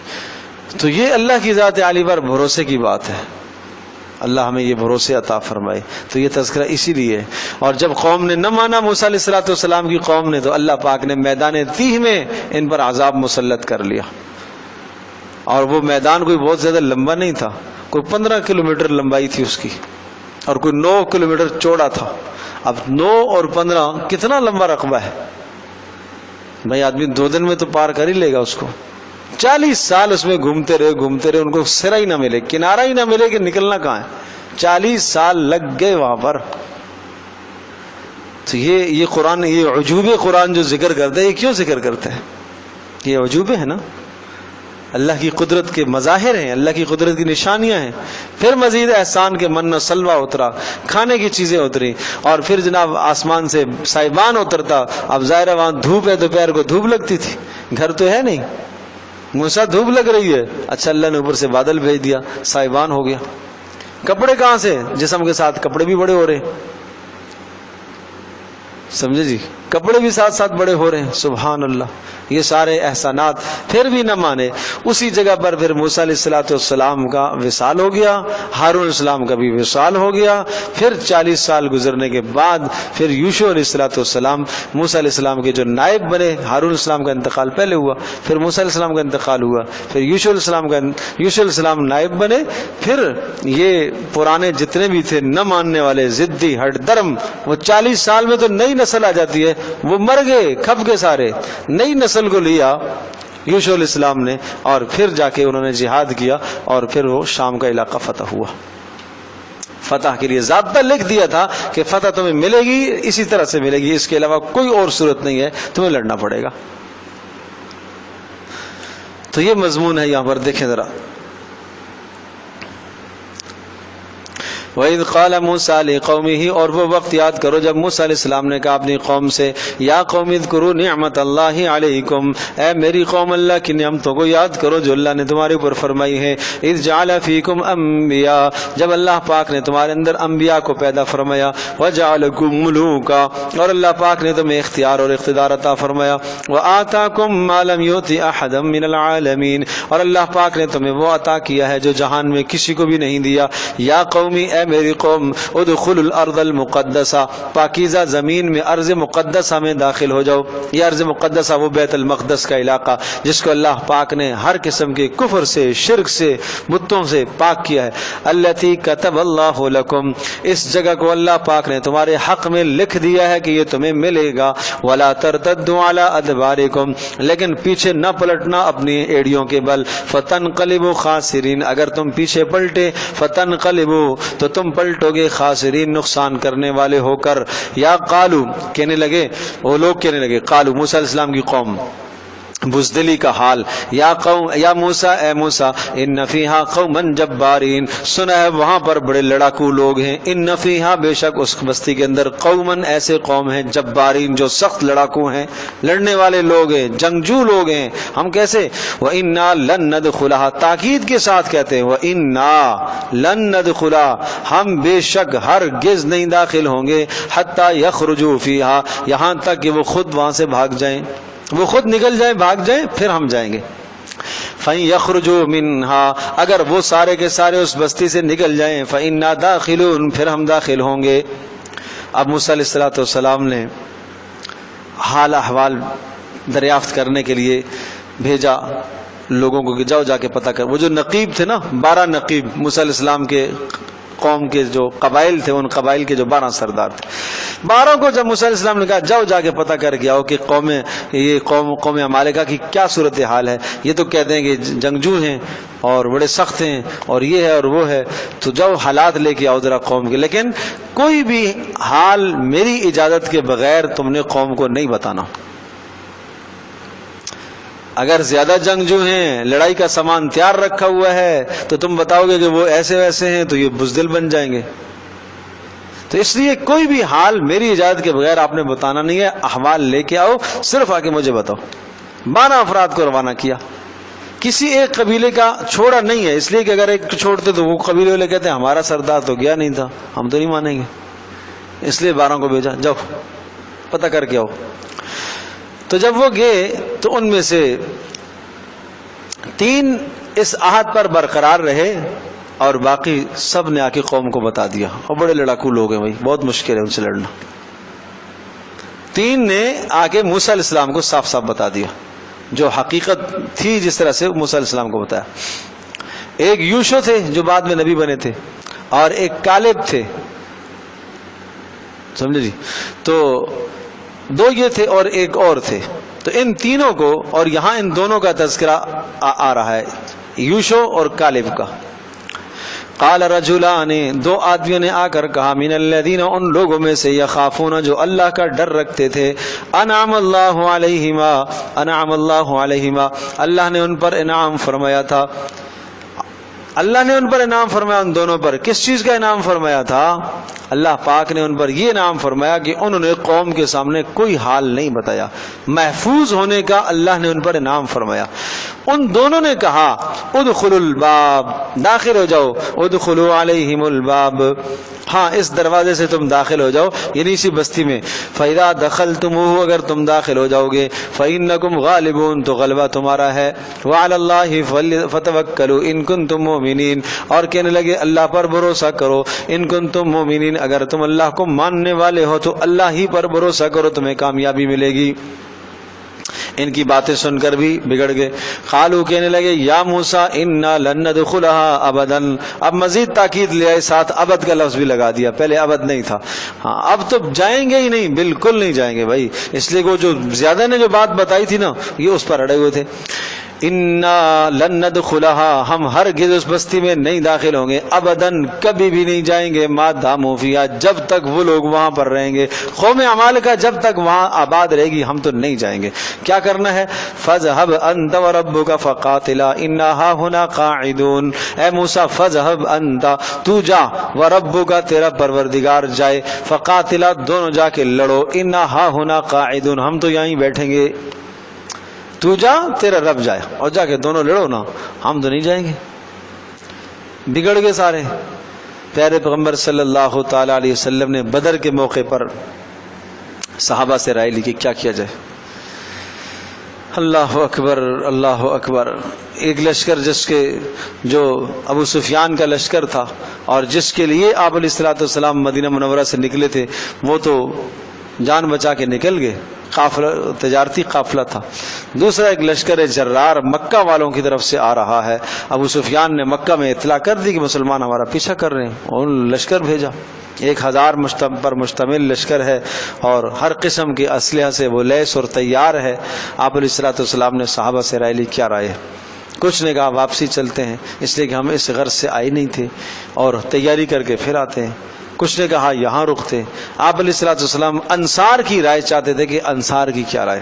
تو یہ اللہ کی ذات عالی پر بھروسے کی بات ہے. اللہ ہمیں یہ بھروسے عطا فرمائے. تو یہ تذکرہ اسی لیے. اور جب قوم نے نہ مانا موسیٰ علیہ السلام کی قوم نے، تو اللہ پاک نے میدان تیہ میں ان پر عذاب مسلط کر لیا. اور وہ میدان کوئی بہت زیادہ لمبا نہیں تھا، کوئی 15 کلومیٹر لمبائی تھی اس کی، اور کوئی 9 کلومیٹر چوڑا تھا. اب 9 اور 15 کتنا لمبا رقبہ ہے بھائی. آدمی 2 دن میں تو پار کر ہی لے گا اس کو. 40 سال اس میں گھومتے رہے، ان کو سرا ہی نہ ملے، کنارہ ہی نہ ملے کہ نکلنا کہاں ہے. 40 سال لگ گئے وہاں پر. تو یہ قرآن، یہ عجوب قرآن جو ذکر کرتے ہیں، یہ کیوں ذکر کرتے ہیں؟ یہ عجوبے ہیں نا، اللہ کی قدرت کے مظاہر ہیں، اللہ کی قدرت کی نشانیاں ہیں. پھر مزید احسان کے من و سلوہ اترا، کھانے کی چیزیں اتری، اور پھر جناب آسمان سے سائبان اترتا. اب ظاہر وہاں دھوپ ہے، دوپہر کو دھوپ لگتی تھی، گھر تو ہے نہیں. موسیٰ دھوپ لگ رہی ہے، اچھا اللہ نے اوپر سے بادل بھیج دیا، سائبان ہو گیا. کپڑے کہاں سے؟ جسم کے ساتھ کپڑے بھی بڑے ہو رہے، سمجھے جی، کپڑے بھی ساتھ ساتھ بڑے ہو رہے ہیں. سبحان اللہ. یہ سارے احسانات. پھر بھی نہ مانے. اسی جگہ پر پھر موسیٰ علیہ السلام کا وصال ہو گیا، ہارون علیہ السلام کا بھی وصال ہو گیا. پھر 40 سال گزرنے کے بعد پھر یوشع علیہ السلام موسیٰ علیہ السلام کے جو نائب بنے. ہارون علیہ السلام کا انتقال پہلے ہوا، پھر موسیٰ علیہ السلام کا انتقال ہوا، پھر یوشع علیہ السلام نائب بنے. پھر یہ پرانے جتنے بھی تھے نہ ماننے والے، ضدی، ہٹ درم، وہ 40 سال میں تو نئی نسل آ جاتی ہے، وہ مر گئے، کھپ گئے سارے. نئی نسل کو لیا یوشع علیہ السلام نے، اور پھر جا کے انہوں نے جہاد کیا، اور پھر وہ شام کا علاقہ فتح ہوا. فتح کے لیے ضابطہ لکھ دیا تھا کہ فتح تمہیں ملے گی، اسی طرح سے ملے گی، اس کے علاوہ کوئی اور صورت نہیں ہے، تمہیں لڑنا پڑے گا. تو یہ مضمون ہے یہاں پر. دیکھیں ذرا، وَإِذْ قَالَ مُوسَىٰ لِقَوْمِهِ، اور وہ وقت یاد کرو جب موسیٰ علیہ السلام نے کہا اپنی قوم سے، یا قوم اذکروا نعمت اللہ علیکم، اے میری قوم اللہ کی نعمتوں کو یاد کرو جو اللہ نے تمہارے اوپر فرمائی ہے. اذ جعل فیکم انبیاء، جب اللہ پاک نے تمہارے اندر انبیاء کو پیدا فرمایا. وجعلکم ملوکا، اور اللہ پاک نے تمہیں اختیار اور اقتدار عطا فرمایا. وآتاکم ما لم یؤت احدا من العالمین، اور اللہ پاک نے تمہیں وہ عطا کیا ہے جو جہان میں کسی کو بھی نہیں دیا. یا قومی، اے میری قوم، ادخلوا الارض المقدسہ، پاکیزہ زمین میں، ارض مقدسہ میں داخل ہو جاؤ. یہ ارض مقدسہ وہ بیت المقدس کا علاقہ جس کو اللہ پاک نے ہر قسم کے کفر سے، شرک سے، بتوں سے پاک کیا ہے. التی کتب اللہ لکم، اس جگہ کو اللہ پاک نے تمہارے حق میں لکھ دیا ہے کہ یہ تمہیں ملے گا. ولا ترتدوا علی ادبارکم، لیکن پیچھے نہ پلٹنا اپنی ایڑیوں کے بل. فتنقلبوا خاسرین، اگر تم پیچھے پلٹے، فتنقلبوا، تو تم پلٹو گے خاسرین، نقصان کرنے والے ہو کر. یا قالو، کہنے لگے وہ لوگ، کہنے لگے، قالو موسیٰ علیہ السلام کی قوم، بزدلی کا حال. یا قوم، یا موسیٰ، اے موسیٰ، ان فیہا قوما جبارین، سنا ہے وہاں پر بڑے لڑاکو لوگ ہیں. ان فیہا، بے شک اس بستی کے اندر، قوما، ایسے قوم ہیں، جبارین، جو سخت لڑاکو ہیں، لڑنے والے لوگ ہیں، جنگجو لوگ ہیں. ہم کیسے؟ وَإِنَّا لَن نَدْخُلَهَا، تاکید کے ساتھ کہتے ہیں، وَإِنَّا لَن نَدْخُلَهَا، ہم بے شک ہرگز نہیں داخل ہوں گے، حَتَّى يَخْرُجُوا فِيهَا، یہاں تک کہ وہ خود وہاں سے بھاگ جائیں، وہ خود نکل جائیں، بھاگ جائیں، پھر ہم جائیں گے. فَإِن يَخْرُجُوا مِنْهَا، اگر وہ سارے کے سارے اس بستی سے نکل جائیں، فَإِنَّا دَاخِلُونَ، پھر ہم داخل ہوں گے. اب موسیٰ علیہ السلام نے حال احوال دریافت کرنے کے لیے بھیجا لوگوں کو کہ جاؤ جا کے پتہ کر. وہ جو نقیب تھے نا، 12 نقیب موسیٰ علیہ السلام کے قوم کے جو قبائل تھے، ان قبائل کے جو 12 سردار تھے، 12 کو جب موسیٰ علیہ السلام نے کہا جاؤ جا کے پتہ کر کے آؤ کہ قوم عمالقہ کی کیا صورتحال ہے، یہ تو کہتے ہیں کہ جنگجو ہیں اور بڑے سخت ہیں اور یہ ہے اور وہ ہے، تو جاؤ حالات لے کے آؤ ذرا قوم کے، لیکن کوئی بھی حال میری اجازت کے بغیر تم نے قوم کو نہیں بتانا۔ اگر زیادہ جنگجو ہیں، لڑائی کا سامان تیار رکھا ہوا ہے، تو تم بتاؤ گے کہ وہ ایسے ویسے ہیں تو یہ بزدل بن جائیں گے، تو اس لیے کوئی بھی حال میری اجازت کے بغیر آپ نے بتانا نہیں ہے، احوال لے کے آؤ، صرف آ کے مجھے بتاؤ۔ 12 افراد کو روانہ کیا، کسی ایک قبیلے کا چھوڑا نہیں ہے، اس لیے کہ اگر ایک چھوڑتے تو وہ قبیلے والے کہتے ہیں ہمارا سردار تو گیا نہیں تھا، ہم تو نہیں مانیں گے، اس لیے 12 کو بھیجا، جاؤ پتہ کر کے آؤ۔ تو جب وہ گئے تو ان میں سے 3 اس عہد پر برقرار رہے اور باقی سب نے آ کے قوم کو بتا دیا، اور بڑے لڑاکو لوگ ہیں بھائی، بہت مشکل ہے ان سے لڑنا۔ 3 نے آ کے موسیٰ علیہ السلام کو صاف صاف بتا دیا جو حقیقت تھی، جس طرح سے موسیٰ علیہ السلام کو بتایا۔ ایک یوشع تھے جو بعد میں نبی بنے تھے، اور ایک کالب تھے، سمجھے جی، تو 2 یہ تھے اور ایک اور تھے، تو ان تینوں کو، اور یہاں ان دونوں کا تذکرہ آ رہا ہے، یوشع اور کالب کا۔ قال رجلان، 2 آدمیوں نے آ کر کہا، من الذین، ان لوگوں میں سے، یخافون، جو اللہ کا ڈر رکھتے تھے، انعم اللہ علیہما، انعم اللہ علیہما، اللہ نے ان پر انعام فرمایا تھا، اللہ نے ان پر انعام فرمایا، ان دونوں پر۔ کس چیز کا انعام فرمایا تھا؟ اللہ پاک نے ان پر یہ انعام فرمایا کہ انہوں نے قوم کے سامنے کوئی حال نہیں بتایا، محفوظ ہونے کا اللہ نے ان پر انعام فرمایا۔ ان دونوں نے کہا ادخلوا الباب، داخل ہو جاؤ، ادخلوا علیہم الباب، ہاں اس دروازے سے تم داخل ہو جاؤ، یعنی اسی بستی میں۔ فَإِذَا دَخَلْتُمُوهُ، اگر تم داخل ہو جاؤ گے، فَإِنَّكُمْ غَالِبُونَ، تو غلبہ تمہارا ہے، وَعَلَى اللَّهِ فَتَوَكَّلُوا إِن كُنتُم مُؤْمِنِينَ، اور کہنے لگے اللہ پر بھروسہ کرو، ان كُنتُم مُؤْمِنِينَ، اگر تم اللہ کو ماننے والے ہو تو اللہ ہی پر بھروسہ کرو، تمہیں کامیابی ملے گی۔ ان کی باتیں سن کر بھی بگڑ گئے۔ قالوا، کہنے لگے، یا موسیٰ انا لن ندخلها ابدا، اب مزید تاکید لے آئے، ساتھ ابد کا لفظ بھی لگا دیا، پہلے ابد نہیں تھا، ہاں اب تو جائیں گے ہی نہیں، بالکل نہیں جائیں گے بھائی، اس لیے وہ جو زیادہ نے جو بات بتائی تھی نا، یہ اس پر اڑے ہوئے تھے۔ انا لن ندخلها، ہم ہرگز اس بستی میں نہیں داخل ہوں گے، ابداً کبھی بھی نہیں جائیں گے، ما داموا فیہا، جب تک وہ لوگ وہاں پر رہیں گے، قوم عمالقہ جب تک وہاں آباد رہے گی ہم تو نہیں جائیں گے۔ کیا کرنا ہے؟ فاذهب انت وربك فقاتلا انا هاهنا قاعدون، اے موسیٰ فاذهب انت، تو جا، وربك، تیرا پروردگار جائے، فقاتلا، دونوں جا کے لڑو، انا هاهنا قاعدون، ہم تو یہیں بیٹھیں گے، تو جا، تیرا رب جائے، اور جا کے دونوں لڑو نا، ہم تو نہیں جائیں گے۔ بگڑ گئے سارے۔ پیارے پیغمبر صلی اللہ تعالی علیہ وسلم نے بدر کے موقع پر صحابہ سے رائے لی کہ کیا کیا جائے۔ اللہ اکبر، اللہ اکبر۔ ایک لشکر جو ابو سفیان کا لشکر تھا اور جس کے لیے آپ علیہ الصلوۃ والسلام مدینہ منورہ سے نکلے تھے، وہ تو جان بچا کے نکل گئے، قافلہ، تجارتی قافلہ تھا۔ دوسرا ایک لشکر جرار مکہ والوں کی طرف سے آ رہا ہے، ابو سفیان نے مکہ میں اطلاع کر دی کہ مسلمان ہمارا پیچھا کر رہے ہیں، اور لشکر بھیجا، 1000 پر مشتمل لشکر ہے، اور ہر قسم کے اسلحہ سے وہ لیس اور تیار ہے۔ آپ علیہ الصلوۃ والسلام نے صحابہ سے رائے لی، کیا رائے ہے؟ کچھ نے کہا واپسی چلتے ہیں، اس لیے کہ ہم اس غرض سے آئے نہیں تھے، اور تیاری کر کے پھر آتے ہیں۔ کچھ نے کہا یہاں رکتے۔ آپ علیہ الصلوۃ والسلام انصار کی رائے چاہتے تھے کہ انصار کی کیا رائے،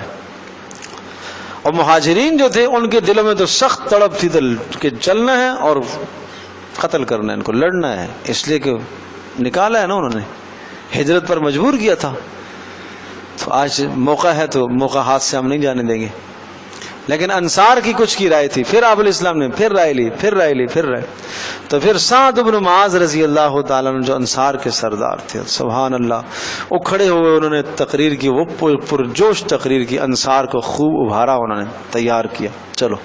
اور مہاجرین جو تھے ان کے دلوں میں تو سخت تڑپ تھی کہ چلنا ہے اور قتل کرنا ہے، ان کو لڑنا ہے، اس لیے کہ نکالا ہے نا انہوں نے، ہجرت پر مجبور کیا تھا، تو آج موقع ہے تو موقع ہاتھ سے ہم نہیں جانے دیں گے۔ لیکن انصار کی کچھ کی رائے تھی، پھر آپ علیہ السلام نے پھر رائے لی، پھر رائے لی، پھر رائے، تو پھر سعد بن معاذ رضی اللہ تعالیٰ عنہ جو انصار کے سردار تھے، سبحان اللہ، وہ کھڑے ہوئے، انہوں نے تقریر کی، وہ پرجوش تقریر کی، انصار کو خوب ابھارا، انہوں نے تیار کیا، چلو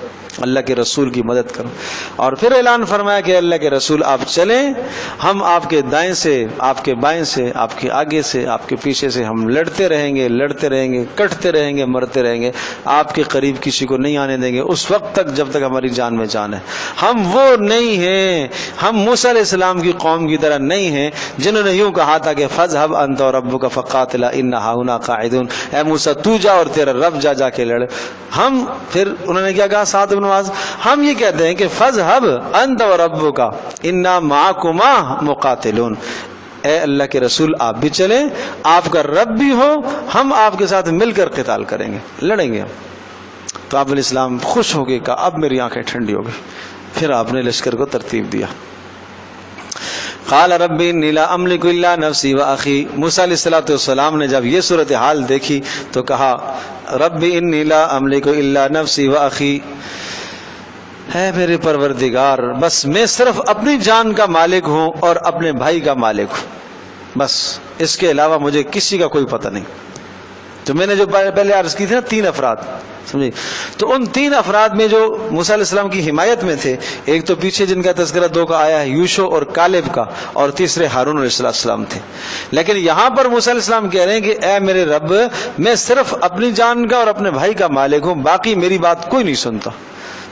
اللہ کے رسول کی مدد کرو، اور پھر اعلان فرمایا کہ اللہ کے رسول آپ چلیں، ہم آپ کے دائیں سے، آپ کے بائیں سے، آپ کے آگے سے، آپ کے پیچھے سے ہم لڑتے رہیں گے، لڑتے رہیں گے، کٹتے رہیں گے، مرتے رہیں گے، آپ کے قریب کسی کو نہیں آنے دیں گے اس وقت تک جب تک ہماری جان میں جان ہے. ہم وہ نہیں ہیں, ہم موسیٰ علیہ السلام کی قوم کی طرح نہیں ہیں جنہوں نے یوں کہا تھا کہ فَاذْهَبْ أَنْتَ وَرَبُّكَ فَقَاتِلَا إِنَّا هَاهُنَا قَاعِدُونَ, اے موسیٰ تو جا اور تیرا رب جا کے لڑ. ہم پھر انہوں نے کیا کہا سعد بن معاذ, ہم یہ کہتے ہیں کہ فَاذْهَبْ أَنْتَ وَرَبُّكَ إِنَّا مَعَكُمَا مُقَاتِلُونَ, اے اللہ کے رسول آپ بھی چلیں, آپ کا رب بھی ہو, ہم آپ کے ساتھ مل کر قتال کریں گے, لڑیں گے. تو آپ علیہ السلام خوش ہو گئے, کہا اب میری آنکھیں ٹھنڈی ہو گئی. پھر آپ نے لشکر کو ترتیب دیا. قال رب انی لا املک الا نفسی واخی, موسیٰ علیہ السلام نے جب یہ صورتحال دیکھی تو کہا رب انی لا املک الا نفسی واخی, ہے میرے پروردگار بس میں صرف اپنی جان کا مالک ہوں اور اپنے بھائی کا مالک ہوں, بس اس کے علاوہ مجھے کسی کا کوئی پتہ نہیں. تو میں نے جو پہلے عرض کی تھی نا 3 افراد, سمجھے, تو ان 3 افراد میں جو موسیٰ علیہ السلام کی حمایت میں تھے, ایک تو پیچھے جن کا تذکرہ 2 کا آیا ہے یوشع اور کالب کا, اور تیسرے ہارون علیہ السلام تھے. لیکن یہاں پر موسیٰ علیہ السلام کہہ رہے ہیں کہ اے میرے رب میں صرف اپنی جان کا اور اپنے بھائی کا مالک ہوں, باقی میری بات کوئی نہیں سنتا.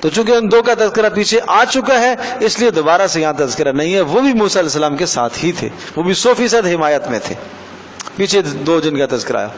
تو چونکہ ان 2 کا تذکرہ پیچھے آ چکا ہے اس لیے دوبارہ سے یہاں تذکرہ نہیں ہے. وہ بھی موسیٰ علیہ السلام کے ساتھ ہی تھے, وہ بھی 100% حمایت میں تھے. پیچھے 2 جن کا تذکرہ آیا.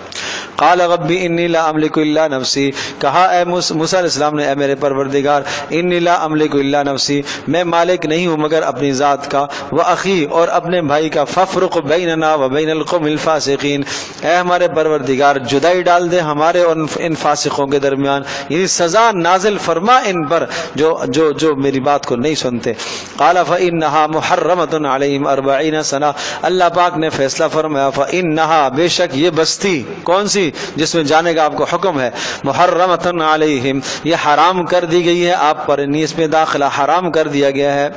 قال ربی انی لا املک الا نفسی, کہا اے موسیٰ علیہ السلام نے اے میرے پروردگار انی لا املک الا نفسی, میں مالک نہیں ہوں مگر اپنی ذات کا, واخی اور اپنے بھائی کا, فافرق بیننا وبین القوم الفاسقین, اے ہمارے پروردگار جدائی ڈال دے ہمارے اور ان فاسقوں کے درمیان, یعنی سزا نازل فرما ان پر جو میری بات کو نہیں سنتے. قال فانها محرمۃ علیہم 40 سنہ, اللہ پاک نے فیصلہ فرمایا فانها, بے شک یہ بستی کون سی جس میں جانے کا آپ کو حکم ہے, محرمۃ علیہم, یہ حرام کر دی گئی ہے آپ پر, اس میں داخلہ حرام کر دیا گیا ہے.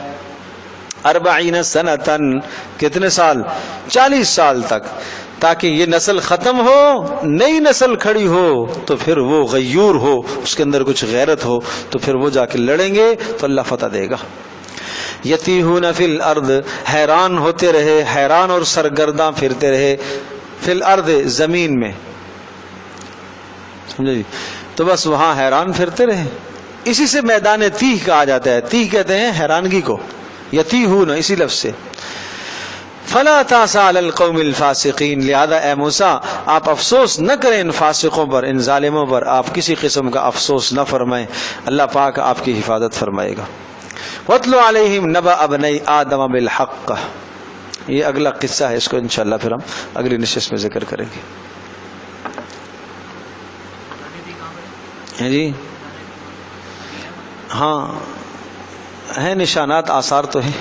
40 سنتن, کتنے سال, 40 سال تک, تاکہ یہ نسل ختم ہو, نئی نسل کھڑی ہو, تو پھر وہ غیور ہو, اس کے اندر کچھ غیرت ہو, تو پھر وہ جا کے لڑیں گے تو اللہ فتح دے گا. یتیہون فی الارض, حیران ہوتے رہے, حیران اور سرگرداں پھرتے رہے, فی الارض زمین میں, سمجھے جی, تو بس وہاں حیران پھرتے رہے. اسی سے میدان تیہ کہا جاتا ہے, تیہ کہتے ہیں حیرانگی کو, یتیہون اسی لفظ سے. فلا تاسا علی القوم الفاسقین, لہذا اے موسیٰ آپ افسوس نہ کریں ان فاسقوں پر, ان ظالموں پر, آپ کسی قسم کا افسوس نہ فرمائیں, اللہ پاک آپ کی حفاظت فرمائے گا. وَاتْلُ عَلَيْهِمْ نَبَأَ ابْنَيْ آدَمَ بِالْحَقِّ, یہ اگلا قصہ ہے, اس کو انشاءاللہ پھر ہم اگلی نشست میں ذکر کریں گے. جی ہاں ہیں نشانات, آثار تو ہیں.